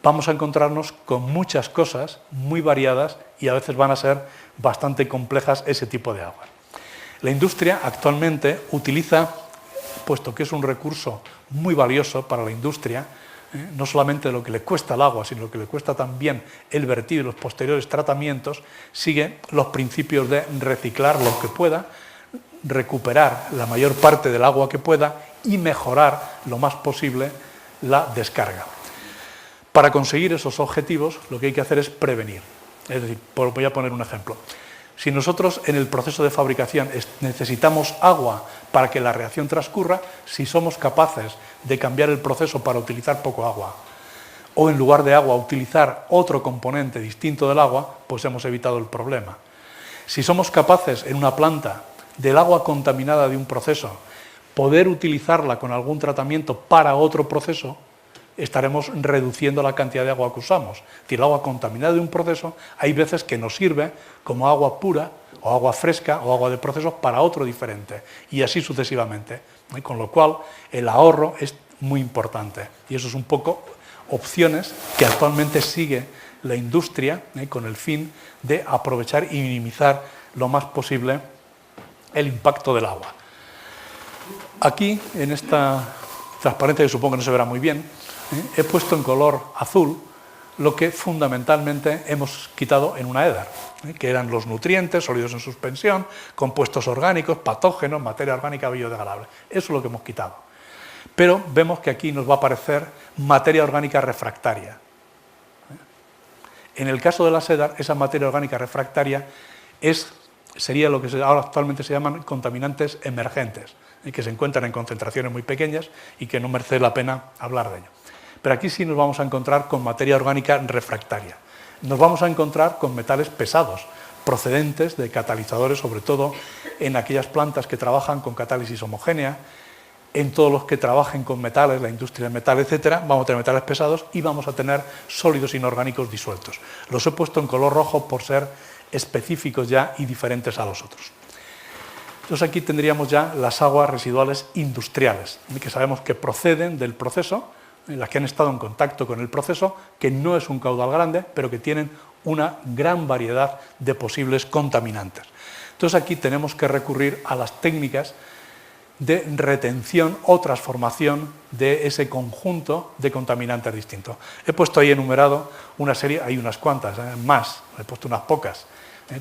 Speaker 1: vamos a encontrarnos con muchas cosas muy variadas y a veces van a ser bastante complejas ese tipo de aguas. La industria actualmente utiliza, puesto que es un recurso muy valioso para la industria, no solamente lo que le cuesta el agua, sino lo que le cuesta también el vertido y los posteriores tratamientos, sigue los principios de reciclar lo que pueda, recuperar la mayor parte del agua que pueda y mejorar lo más posible la descarga. Para conseguir esos objetivos, lo que hay que hacer es prevenir. Es decir, voy a poner un ejemplo. Si nosotros en el proceso de fabricación necesitamos agua para que la reacción transcurra, si somos capaces de cambiar el proceso para utilizar poco agua, o en lugar de agua utilizar otro componente distinto del agua, pues hemos evitado el problema. Si somos capaces en una planta del agua contaminada de un proceso poder utilizarla con algún tratamiento para otro proceso, estaremos reduciendo la cantidad de agua que usamos. Es decir, el agua contaminada de un proceso hay veces que nos sirve como agua pura o agua fresca o agua de proceso para otro diferente y así sucesivamente. Con lo cual el ahorro es muy importante y eso es un poco opciones que actualmente sigue la industria con el fin de aprovechar y minimizar lo más posible el impacto del agua. Aquí, en esta transparencia, que supongo que no se verá muy bien, he puesto en color azul lo que fundamentalmente hemos quitado en una EDAR, que eran los nutrientes, sólidos en suspensión, compuestos orgánicos, patógenos, materia orgánica biodegradable. Eso es lo que hemos quitado. Pero vemos que aquí nos va a aparecer materia orgánica refractaria. En el caso de la EDAR, esa materia orgánica refractaria sería lo que ahora actualmente se llaman contaminantes emergentes, que se encuentran en concentraciones muy pequeñas y que no merece la pena hablar de ello. Pero aquí sí nos vamos a encontrar con materia orgánica refractaria. Nos vamos a encontrar con metales pesados, procedentes de catalizadores, sobre todo en aquellas plantas que trabajan con catálisis homogénea, en todos los que trabajen con metales, la industria del metal, etcétera, vamos a tener metales pesados y vamos a tener sólidos inorgánicos disueltos. Los he puesto en color rojo por ser específicos ya y diferentes a los otros. Entonces aquí tendríamos ya las aguas residuales industriales, que sabemos que proceden del proceso, las que han estado en contacto con el proceso, que no es un caudal grande, pero que tienen una gran variedad de posibles contaminantes. Entonces aquí tenemos que recurrir a las técnicas de retención o transformación de ese conjunto de contaminantes distintos. He puesto ahí enumerado una serie, hay unas cuantas, más, he puesto unas pocas.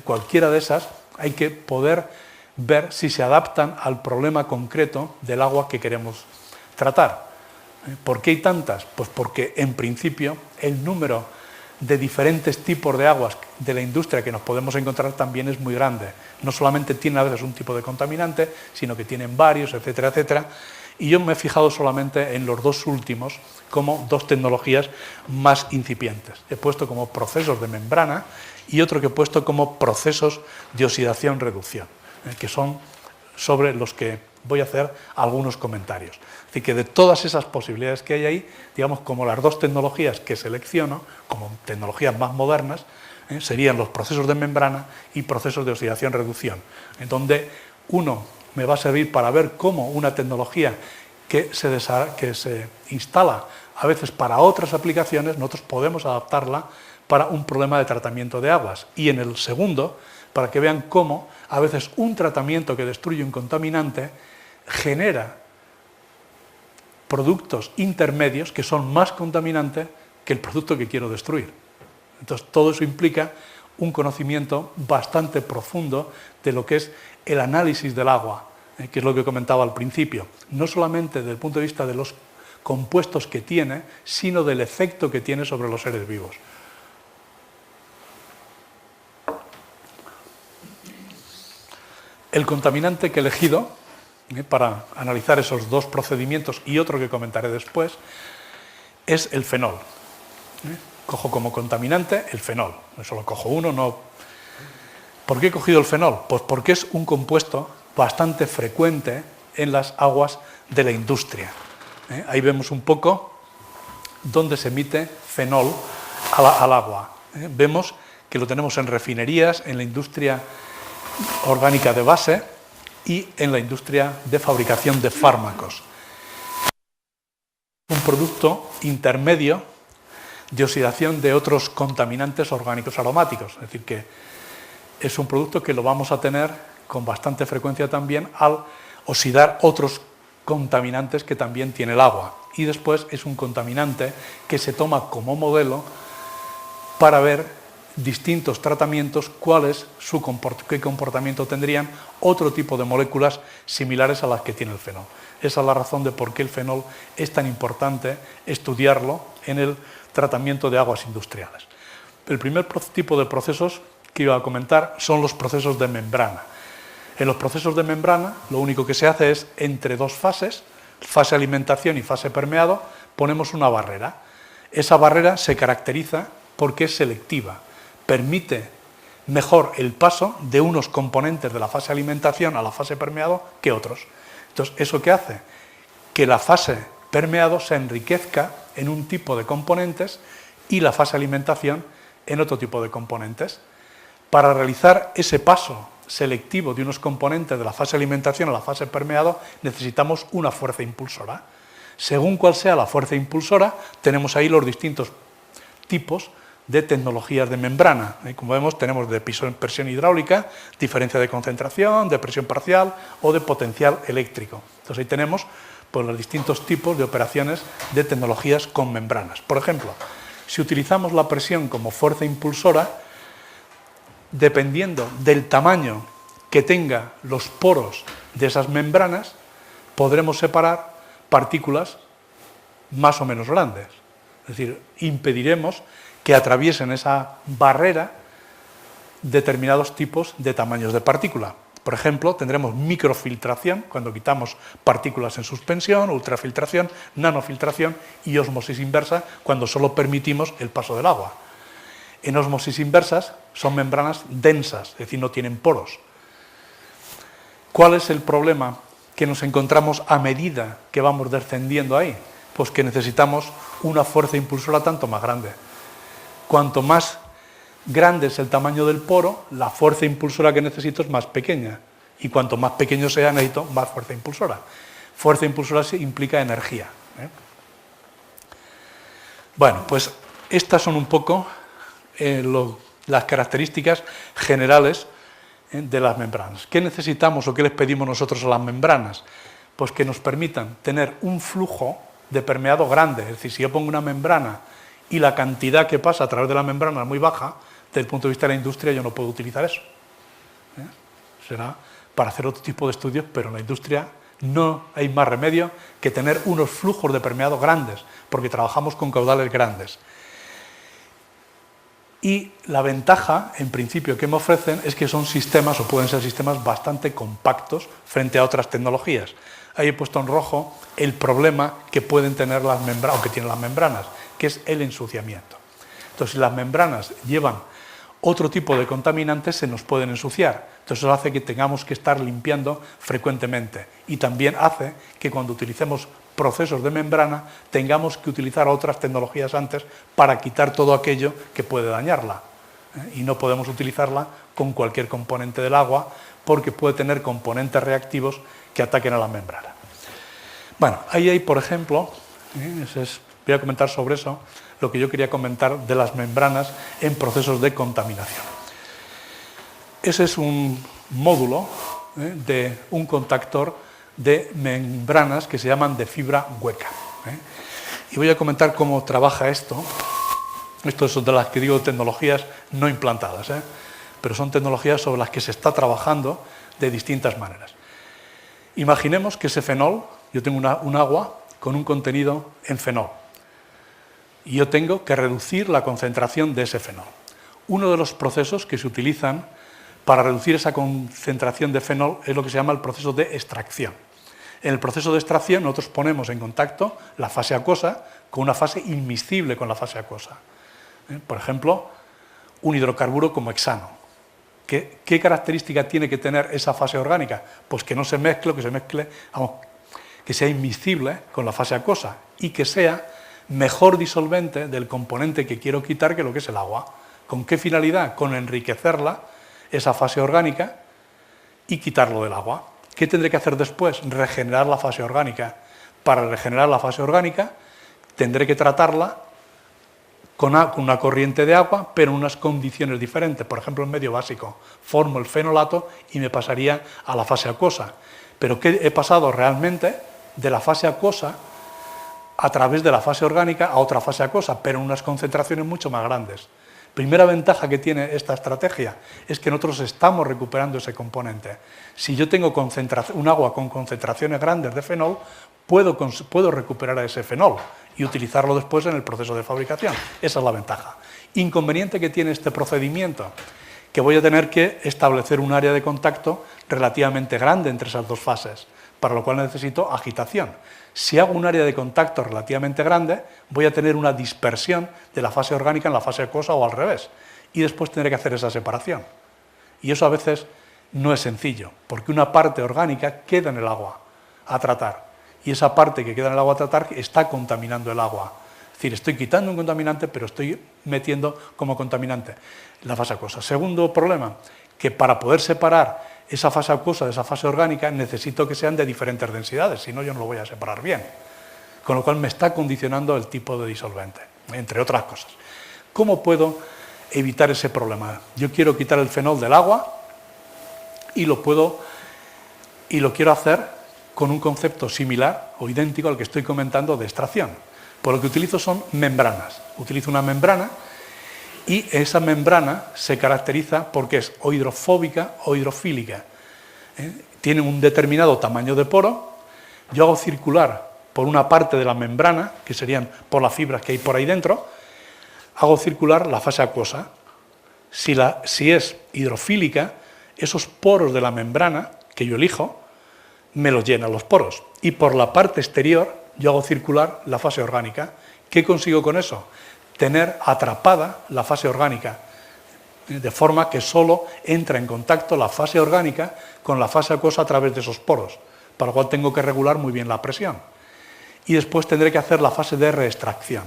Speaker 1: Cualquiera de esas hay que poder ver si se adaptan al problema concreto del agua que queremos tratar. ¿Por qué hay tantas? Pues porque en principio el número de diferentes tipos de aguas de la industria que nos podemos encontrar también es muy grande. No solamente tiene a veces un tipo de contaminante, sino que tienen varios, etcétera, etcétera. Y yo me he fijado solamente en los dos últimos como dos tecnologías más incipientes. He puesto como procesos de membrana y otro que he puesto como procesos de oxidación-reducción, que son sobre los que voy a hacer algunos comentarios. Así que de todas esas posibilidades que hay ahí, digamos, como las dos tecnologías que selecciono, como tecnologías más modernas, serían los procesos de membrana y procesos de oxidación-reducción, en donde uno me va a servir para ver cómo una tecnología que se instala a veces para otras aplicaciones, nosotros podemos adaptarla para un problema de tratamiento de aguas. Y en el segundo, para que vean cómo a veces un tratamiento que destruye un contaminante genera productos intermedios que son más contaminantes que el producto que quiero destruir. Entonces, todo eso implica un conocimiento bastante profundo de lo que es el análisis del agua, que es lo que comentaba al principio, no solamente desde el punto de vista de los compuestos que tiene, sino del efecto que tiene sobre los seres vivos. El contaminante que he elegido para analizar esos dos procedimientos y otro que comentaré después es el fenol. Cojo como contaminante el fenol, no solo cojo uno, no. ¿Por qué he cogido el fenol? Pues porque es un compuesto bastante frecuente en las aguas de la industria. Ahí vemos un poco dónde se emite fenol al agua. Vemos que lo tenemos en refinerías, en la industria orgánica de base y en la industria de fabricación de fármacos. Un producto intermedio de oxidación de otros contaminantes orgánicos aromáticos, es decir, que es un producto que lo vamos a tener con bastante frecuencia también al oxidar otros contaminantes que también tiene el agua. Y después es un contaminante que se toma como modelo para ver distintos tratamientos, qué comportamiento tendrían otro tipo de moléculas similares a las que tiene el fenol. Esa es la razón de por qué el fenol es tan importante estudiarlo en el tratamiento de aguas industriales. El primer tipo de procesos que iba a comentar son los procesos de membrana. En los procesos de membrana lo único que se hace es, entre dos fases, fase alimentación y fase permeado, ponemos una barrera. Esa barrera se caracteriza porque es selectiva, permite mejor el paso de unos componentes de la fase alimentación a la fase permeado que otros. Entonces, ¿eso qué hace? Que la fase permeado se enriquezca en un tipo de componentes y la fase alimentación en otro tipo de componentes. Para realizar ese paso selectivo de unos componentes de la fase alimentación a la fase permeado necesitamos una fuerza impulsora. Según cuál sea la fuerza impulsora, tenemos ahí los distintos tipos de tecnologías de membrana. Como vemos, tenemos de presión hidráulica, diferencia de concentración, de presión parcial o de potencial eléctrico. Entonces ahí tenemos pues, los distintos tipos de operaciones de tecnologías con membranas. Por ejemplo, si utilizamos la presión como fuerza impulsora, dependiendo del tamaño que tenga los poros de esas membranas, podremos separar partículas más o menos grandes. Es decir, impediremos que atraviesen esa barrera determinados tipos de tamaños de partícula. Por ejemplo, tendremos microfiltración, cuando quitamos partículas en suspensión, ultrafiltración, nanofiltración y ósmosis inversa, cuando solo permitimos el paso del agua. En ósmosis inversas son membranas densas, es decir, no tienen poros. ¿Cuál es el problema que nos encontramos a medida que vamos descendiendo ahí? Pues que necesitamos una fuerza impulsora tanto más grande. Cuanto más grande es el tamaño del poro, la fuerza impulsora que necesito es más pequeña. Y cuanto más pequeño sea, necesito más fuerza impulsora. Fuerza impulsora implica energía. Bueno, pues estas son un poco las características generales de las membranas. ¿Qué necesitamos o qué les pedimos nosotros a las membranas? Pues que nos permitan tener un flujo de permeado grande. Es decir, si yo pongo una membrana y la cantidad que pasa a través de la membrana es muy baja, desde el punto de vista de la industria yo no puedo utilizar eso. Será para hacer otro tipo de estudios, pero en la industria no hay más remedio que tener unos flujos de permeado grandes, porque trabajamos con caudales grandes. Y la ventaja, en principio, que me ofrecen es que son sistemas, o pueden ser sistemas bastante compactos frente a otras tecnologías. Ahí he puesto en rojo el problema que pueden tener las membranas, o que tienen las membranas, que es el ensuciamiento. Entonces, si las membranas llevan otro tipo de contaminantes, se nos pueden ensuciar. Entonces, eso hace que tengamos que estar limpiando frecuentemente. Y también hace que cuando utilicemos procesos de membrana tengamos que utilizar otras tecnologías antes para quitar todo aquello que puede dañarla. Y no podemos utilizarla con cualquier componente del agua porque puede tener componentes reactivos que ataquen a la membrana. Bueno, ahí hay, por ejemplo, voy a comentar sobre eso, lo que yo quería comentar de las membranas en procesos de contaminación. Ese es un módulo de un contactor de membranas que se llaman de fibra hueca. Y voy a comentar cómo trabaja esto. Esto es de las que digo tecnologías no implantadas, pero son tecnologías sobre las que se está trabajando de distintas maneras. Imaginemos que ese fenol, yo tengo un agua con un contenido en fenol y yo tengo que reducir la concentración de ese fenol. Uno de los procesos que se utilizan para reducir esa concentración de fenol es lo que se llama el proceso de extracción. En el proceso de extracción nosotros ponemos en contacto la fase acuosa con una fase inmiscible con la fase acuosa. Por ejemplo, un hidrocarburo como hexano. ¿Qué característica tiene que tener esa fase orgánica? Pues que no se mezcle, que sea inmiscible con la fase acuosa y que sea mejor disolvente del componente que quiero quitar que lo que es el agua. ¿Con qué finalidad? Con enriquecerla, esa fase orgánica, y quitarlo del agua. ¿Qué tendré que hacer después? Regenerar la fase orgánica. Para regenerar la fase orgánica tendré que tratarla con una corriente de agua, pero en unas condiciones diferentes. Por ejemplo, en medio básico, formo el fenolato y me pasaría a la fase acuosa. Pero ¿qué he pasado realmente de la fase acuosa a través de la fase orgánica a otra fase acuosa, pero en unas concentraciones mucho más grandes? Primera ventaja que tiene esta estrategia es que nosotros estamos recuperando ese componente. Si yo tengo un agua con concentraciones grandes de fenol, puedo recuperar a ese fenol y utilizarlo después en el proceso de fabricación. Esa es la ventaja. Inconveniente que tiene este procedimiento, que voy a tener que establecer un área de contacto relativamente grande entre esas dos fases, para lo cual necesito agitación. Si hago un área de contacto relativamente grande, voy a tener una dispersión de la fase orgánica en la fase acuosa o al revés, y después tendré que hacer esa separación. Y eso a veces no es sencillo, porque una parte orgánica queda en el agua a tratar, y esa parte que queda en el agua a tratar está contaminando el agua. Es decir, estoy quitando un contaminante, pero estoy metiendo como contaminante la fase acuosa. Segundo problema, que para poder separar esa fase acuosa de esa fase orgánica necesito que sean de diferentes densidades, si no yo no lo voy a separar bien. Con lo cual me está condicionando el tipo de disolvente, entre otras cosas. ¿Cómo puedo evitar ese problema? Yo quiero quitar el fenol del agua y lo quiero hacer con un concepto similar o idéntico al que estoy comentando de extracción. Por lo que utilizo son membranas. Utilizo una membrana y esa membrana se caracteriza porque es o hidrofóbica o hidrofílica. Tiene un determinado tamaño de poro. Yo hago circular por una parte de la membrana, que serían por las fibras que hay por ahí dentro, hago circular la fase acuosa. Si es hidrofílica, esos poros de la membrana que yo elijo, me los llenan los poros. Y por la parte exterior yo hago circular la fase orgánica. ¿Qué consigo con eso? Tener atrapada la fase orgánica, de forma que solo entra en contacto la fase orgánica con la fase acuosa a través de esos poros, para lo cual tengo que regular muy bien la presión. Y después tendré que hacer la fase de reextracción,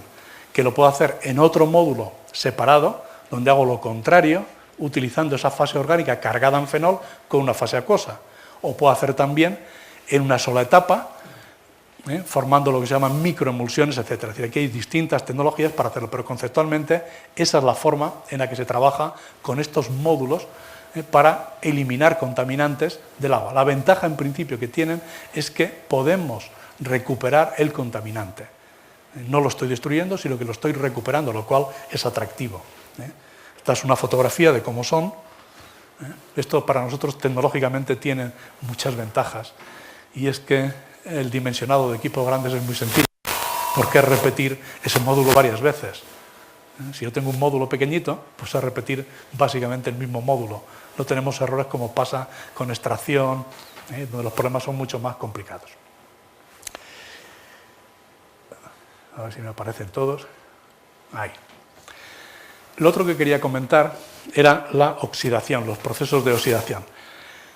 Speaker 1: que lo puedo hacer en otro módulo separado, donde hago lo contrario, utilizando esa fase orgánica cargada en fenol con una fase acuosa. O puedo hacer también en una sola etapa, formando lo que se llaman microemulsiones, etc. Es decir, aquí hay distintas tecnologías para hacerlo, pero conceptualmente esa es la forma en la que se trabaja con estos módulos para eliminar contaminantes del agua. La ventaja en principio que tienen es que podemos recuperar el contaminante. No lo estoy destruyendo, sino que lo estoy recuperando, lo cual es atractivo. Esta es una fotografía de cómo son. Esto para nosotros tecnológicamente tiene muchas ventajas, y es que el dimensionado de equipos grandes es muy sencillo, porque es repetir ese módulo varias veces. Si yo tengo un módulo pequeñito, pues es repetir básicamente el mismo módulo. No tenemos errores como pasa con extracción, donde los problemas son mucho más complicados. A ver si me aparecen todos. Ahí. Lo otro que quería comentar era la oxidación, los procesos de oxidación.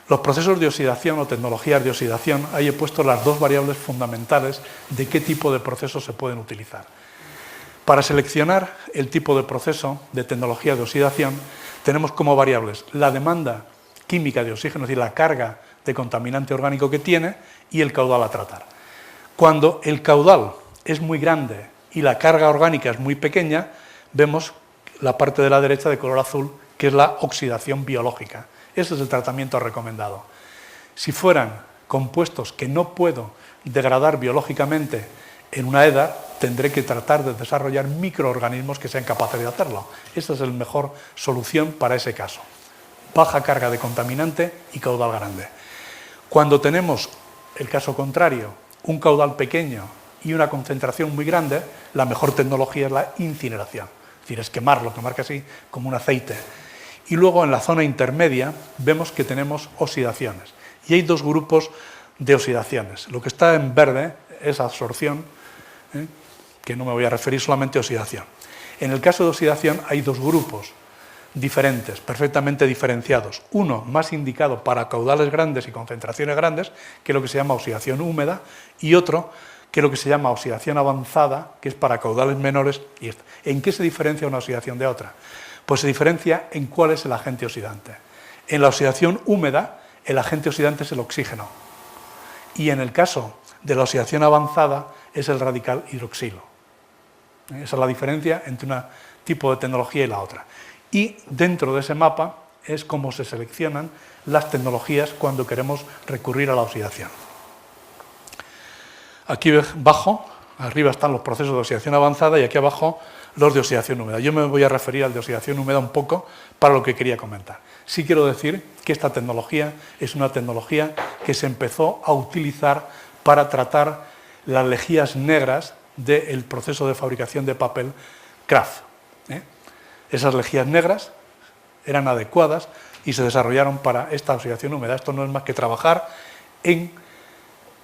Speaker 1: Los procesos de oxidación o tecnologías de oxidación, ahí he puesto las dos variables fundamentales de qué tipo de procesos se pueden utilizar. Para seleccionar el tipo de proceso de tecnología de oxidación, tenemos como variables la demanda química de oxígeno, es decir, la carga de contaminante orgánico que tiene, y el caudal a tratar. Cuando el caudal es muy grande y la carga orgánica es muy pequeña, vemos la parte de la derecha de color azul, que es la oxidación biológica. Ese es el tratamiento recomendado. Si fueran compuestos que no puedo degradar biológicamente en una EDA, tendré que tratar de desarrollar microorganismos que sean capaces de hacerlo. Esa es la mejor solución para ese caso. Baja carga de contaminante y caudal grande. Cuando tenemos el caso contrario, un caudal pequeño y una concentración muy grande, la mejor tecnología es la incineración. Es decir, es quemarlo casi como un aceite. Y luego en la zona intermedia vemos que tenemos oxidaciones. Y hay dos grupos de oxidaciones. Lo que está en verde es absorción, que no me voy a referir solamente a oxidación. En el caso de oxidación hay dos grupos diferentes, perfectamente diferenciados. Uno más indicado para caudales grandes y concentraciones grandes, que es lo que se llama oxidación húmeda, y otro que es lo que se llama oxidación avanzada, que es para caudales menores. ¿En qué se diferencia una oxidación de otra? Pues se diferencia en cuál es el agente oxidante. En la oxidación húmeda, el agente oxidante es el oxígeno. Y en el caso de la oxidación avanzada, es el radical hidroxilo. Esa es la diferencia entre un tipo de tecnología y la otra. Y dentro de ese mapa es cómo se seleccionan las tecnologías cuando queremos recurrir a la oxidación. Aquí abajo, arriba están los procesos de oxidación avanzada y aquí abajo los de oxidación húmeda. Yo me voy a referir al de oxidación húmeda un poco para lo que quería comentar. Sí quiero decir que esta tecnología es una tecnología que se empezó a utilizar para tratar las lejías negras del proceso de fabricación de papel Kraft. Esas lejías negras eran adecuadas y se desarrollaron para esta oxidación húmeda. Esto no es más que trabajar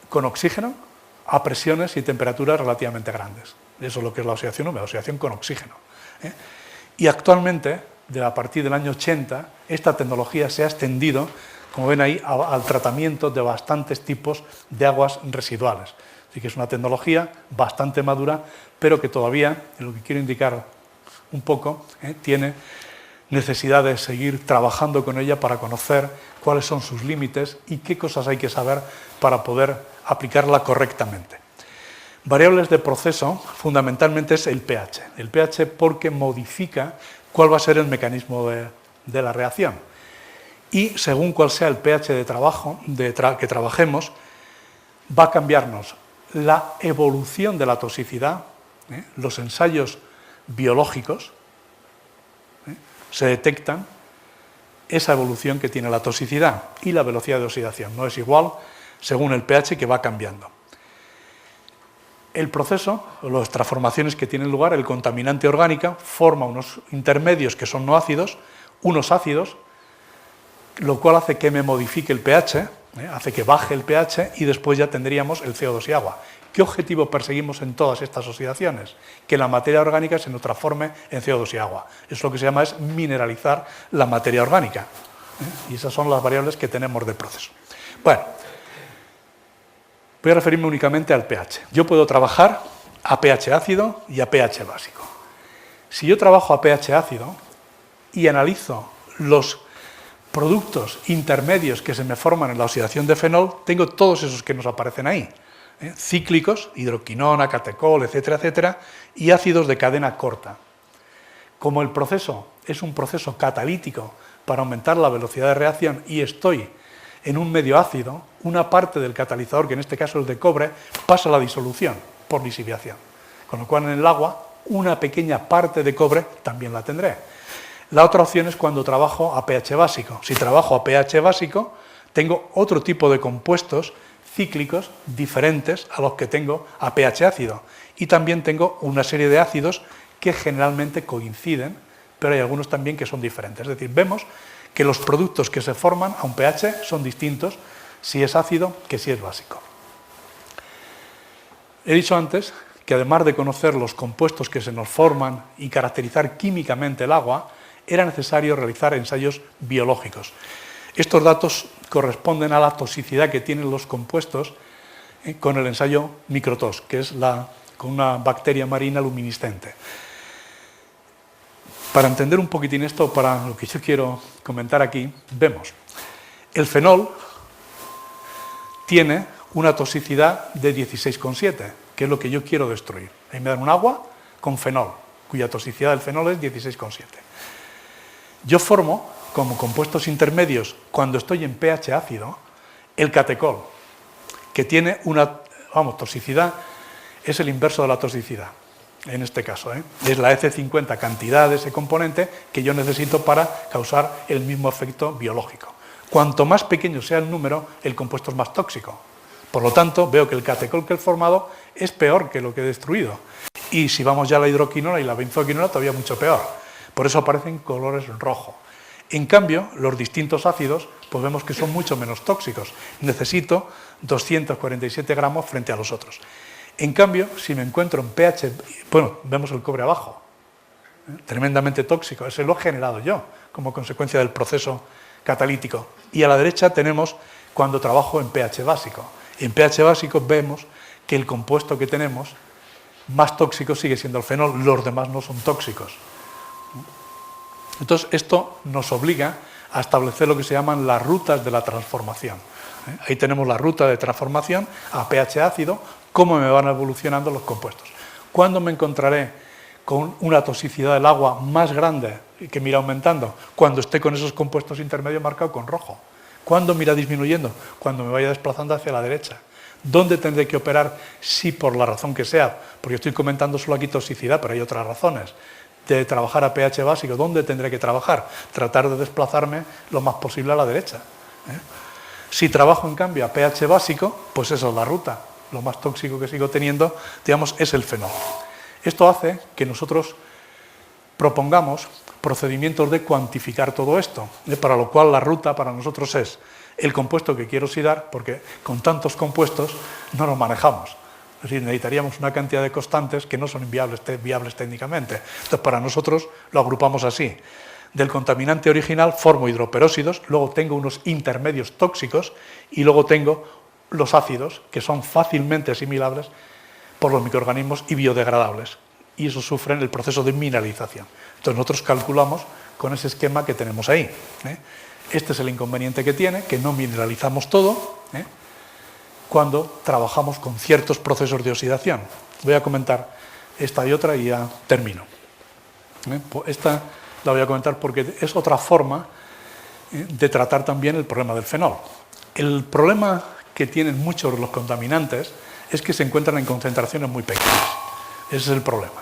Speaker 1: con oxígeno a presiones y temperaturas relativamente grandes. Eso es lo que es la oxidación húmeda, oxidación con oxígeno. Y actualmente, a partir del año 80, esta tecnología se ha extendido, como ven ahí, al tratamiento de bastantes tipos de aguas residuales. Así que es una tecnología bastante madura, pero que todavía, lo que quiero indicar un poco, tiene necesidad de seguir trabajando con ella para conocer cuáles son sus límites y qué cosas hay que saber para poder aplicarla correctamente. Variables de proceso, fundamentalmente es el pH. El pH porque modifica cuál va a ser el mecanismo de la reacción. Y según cuál sea el pH de trabajo que trabajemos, va a cambiarnos la evolución de la toxicidad. Los ensayos biológicos se detectan esa evolución que tiene la toxicidad y la velocidad de oxidación. No es igual según el pH que va cambiando. El proceso, las transformaciones que tienen lugar, el contaminante orgánica forma unos intermedios que son no ácidos, unos ácidos, lo cual hace que me modifique el pH, hace que baje el pH y después ya tendríamos el CO2 y agua. ¿Qué objetivo perseguimos en todas estas oxidaciones? Que la materia orgánica se nos transforme en CO2 y agua. Eso lo que se llama es mineralizar la materia orgánica. Y esas son las variables que tenemos del proceso. Bueno, voy a referirme únicamente al pH. Yo puedo trabajar a pH ácido y a pH básico. Si yo trabajo a pH ácido y analizo los productos intermedios que se me forman en la oxidación de fenol, tengo todos esos que nos aparecen ahí. Cíclicos, hidroquinona, catecol, etcétera, etcétera, y ácidos de cadena corta. Como el proceso es un proceso catalítico para aumentar la velocidad de reacción y estoy en un medio ácido, una parte del catalizador, que en este caso es de cobre, pasa a la disolución por lisiviación. Con lo cual en el agua una pequeña parte de cobre también la tendré. La otra opción es cuando trabajo a pH básico. Si trabajo a pH básico, tengo otro tipo de compuestos cíclicos diferentes a los que tengo a pH ácido. Y también tengo una serie de ácidos que generalmente coinciden, pero hay algunos también que son diferentes. Es decir, vemos que los productos que se forman a un pH son distintos si es ácido que si es básico. He dicho antes que además de conocer los compuestos que se nos forman y caracterizar químicamente el agua, era necesario realizar ensayos biológicos. Estos datos corresponden a la toxicidad que tienen los compuestos con el ensayo microtos, que es con una bacteria marina luminiscente. Para entender un poquitín esto, para lo que yo quiero comentar aquí, vemos, el fenol tiene una toxicidad de 16,7, que es lo que yo quiero destruir. Ahí me dan un agua con fenol, cuya toxicidad del fenol es 16,7. Yo formo, como compuestos intermedios, cuando estoy en pH ácido, el catecol, que tiene una, toxicidad, es el inverso de la toxicidad, en este caso. Es la EC50 cantidad de ese componente que yo necesito para causar el mismo efecto biológico. Cuanto más pequeño sea el número, el compuesto es más tóxico. Por lo tanto, veo que el catecol que he formado es peor que lo que he destruido. Y si vamos ya a la hidroquinona y la benzoquinona, todavía mucho peor. Por eso aparecen colores rojos. En cambio, los distintos ácidos, pues vemos que son mucho menos tóxicos. Necesito 247 gramos frente a los otros. En cambio, si me encuentro en pH, vemos el cobre abajo, tremendamente tóxico. Ese lo he generado yo, como consecuencia del proceso catalítico. Y a la derecha tenemos cuando trabajo en pH básico. En pH básico vemos que el compuesto que tenemos más tóxico sigue siendo el fenol, los demás no son tóxicos. Entonces, esto nos obliga a establecer lo que se llaman las rutas de la transformación. Ahí tenemos la ruta de transformación a pH ácido, cómo me van evolucionando los compuestos. ¿Cuándo me encontraré con una toxicidad del agua más grande que me irá aumentando? Cuando esté con esos compuestos intermedios marcados con rojo. ¿Cuándo me irá disminuyendo? Cuando me vaya desplazando hacia la derecha. ¿Dónde tendré que operar? Si por la razón que sea, porque estoy comentando solo aquí toxicidad, pero hay otras razones, de trabajar a pH básico, ¿dónde tendré que trabajar? Tratar de desplazarme lo más posible a la derecha. Si trabajo, en cambio, a pH básico, pues esa es la ruta. lo más tóxico que sigo teniendo, digamos, es el fenol. Esto hace que nosotros propongamos procedimientos de cuantificar todo esto, para lo cual la ruta para nosotros es el compuesto que quiero oxidar, porque con tantos compuestos no los manejamos. Es decir, necesitaríamos una cantidad de constantes que no son viables técnicamente. Entonces, para nosotros lo agrupamos así. Del contaminante original formo hidroperóxidos, luego tengo unos intermedios tóxicos y luego tengo los ácidos, que son fácilmente asimilables por los microorganismos y biodegradables. Y eso sufren el proceso de mineralización. Entonces, nosotros calculamos con ese esquema que tenemos ahí. Este es el inconveniente que tiene, que no mineralizamos todo cuando trabajamos con ciertos procesos de oxidación. Voy a comentar esta y otra y ya termino. Esta la voy a comentar porque es otra forma de tratar también el problema del fenol. El problema que tienen muchos de los contaminantes es que se encuentran en concentraciones muy pequeñas. Ese es el problema.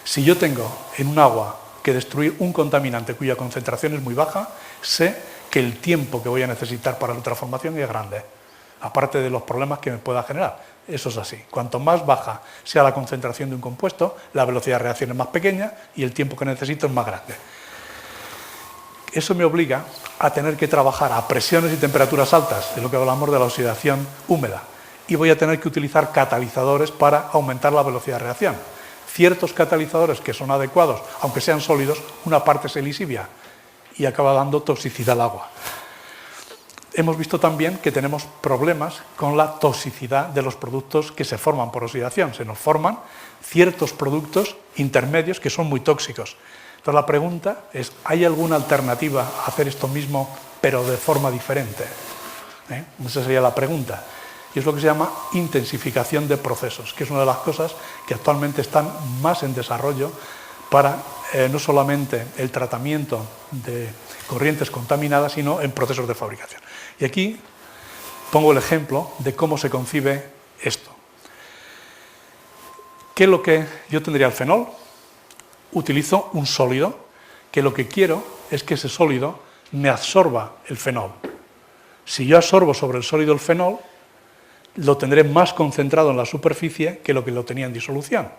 Speaker 1: Si yo tengo en un agua que destruir un contaminante cuya concentración es muy baja, sé que el tiempo que voy a necesitar para la transformación es grande, aparte de los problemas que me pueda generar. Eso es así. Cuanto más baja sea la concentración de un compuesto, la velocidad de reacción es más pequeña y el tiempo que necesito es más grande. Eso me obliga a tener que trabajar a presiones y temperaturas altas, de lo que hablamos de la oxidación húmeda, y voy a tener que utilizar catalizadores para aumentar la velocidad de reacción. Ciertos catalizadores que son adecuados, aunque sean sólidos, una parte se lisibia y acaba dando toxicidad al agua. Hemos visto también que tenemos problemas con la toxicidad de los productos que se forman por oxidación. Se nos forman ciertos productos intermedios que son muy tóxicos. Entonces la pregunta es, ¿hay alguna alternativa a hacer esto mismo pero de forma diferente? Esa sería la pregunta. Y es lo que se llama intensificación de procesos, que es una de las cosas que actualmente están más en desarrollo para no solamente el tratamiento de corrientes contaminadas, sino en procesos de fabricación. Y aquí pongo el ejemplo de cómo se concibe esto. ¿Qué es lo que yo tendría el fenol? Utilizo un sólido, que lo que quiero es que ese sólido me absorba el fenol. Si yo absorbo sobre el sólido el fenol, lo tendré más concentrado en la superficie que lo tenía en disolución.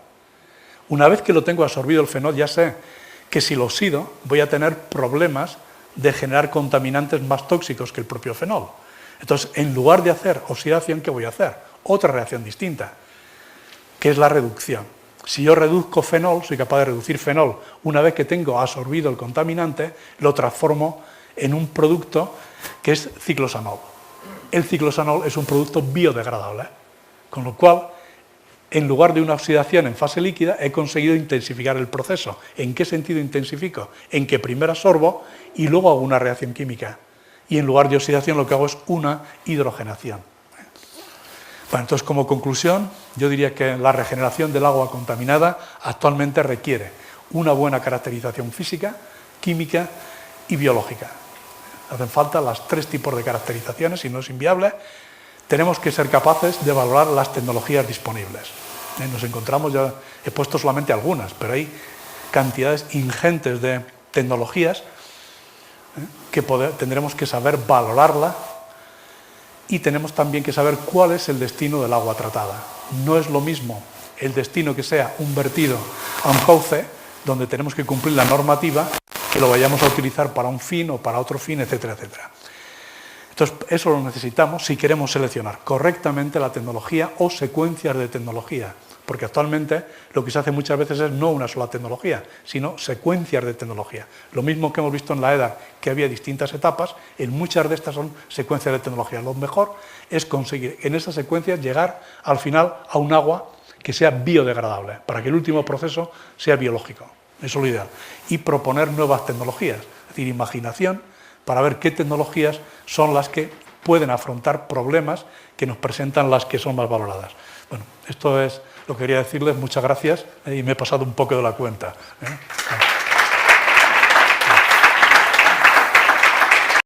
Speaker 1: Una vez que lo tengo absorbido el fenol, ya sé que si lo oxido voy a tener problemas de generar contaminantes más tóxicos que el propio fenol. Entonces, en lugar de hacer oxidación, ¿qué voy a hacer? Otra reacción distinta, que es la reducción. Si yo reduzco fenol, soy capaz de reducir fenol, una vez que tengo absorbido el contaminante, lo transformo en un producto que es ciclosanol. El ciclosanol es un producto biodegradable, con lo cual, en lugar de una oxidación en fase líquida, he conseguido intensificar el proceso. ¿En qué sentido intensifico? En que primero absorbo y luego hago una reacción química. Y en lugar de oxidación lo que hago es una hidrogenación. Bueno, entonces, como conclusión, yo diría que la regeneración del agua contaminada actualmente requiere una buena caracterización física, química y biológica. Hacen falta las 3 tipos de caracterizaciones y no es inviable. Tenemos que ser capaces de valorar las tecnologías disponibles. Nos encontramos, ya he puesto solamente algunas, pero hay cantidades ingentes de tecnologías que tendremos que saber valorarla y tenemos también que saber cuál es el destino del agua tratada. No es lo mismo el destino que sea un vertido a un cauce, donde tenemos que cumplir la normativa, que lo vayamos a utilizar para un fin o para otro fin, etcétera, etcétera. Entonces, eso lo necesitamos si queremos seleccionar correctamente la tecnología o secuencias de tecnología, porque actualmente lo que se hace muchas veces es no una sola tecnología, sino secuencias de tecnología. Lo mismo que hemos visto en la EDA, que había distintas etapas, en muchas de estas son secuencias de tecnología. Lo mejor es conseguir en esas secuencias llegar al final a un agua que sea biodegradable, para que el último proceso sea biológico. Eso es lo ideal. Y proponer nuevas tecnologías, es decir, imaginación, para ver qué tecnologías son las que pueden afrontar problemas que nos presentan las que son más valoradas. Bueno, esto es lo que quería decirles. Muchas gracias y me he pasado un poco de la cuenta.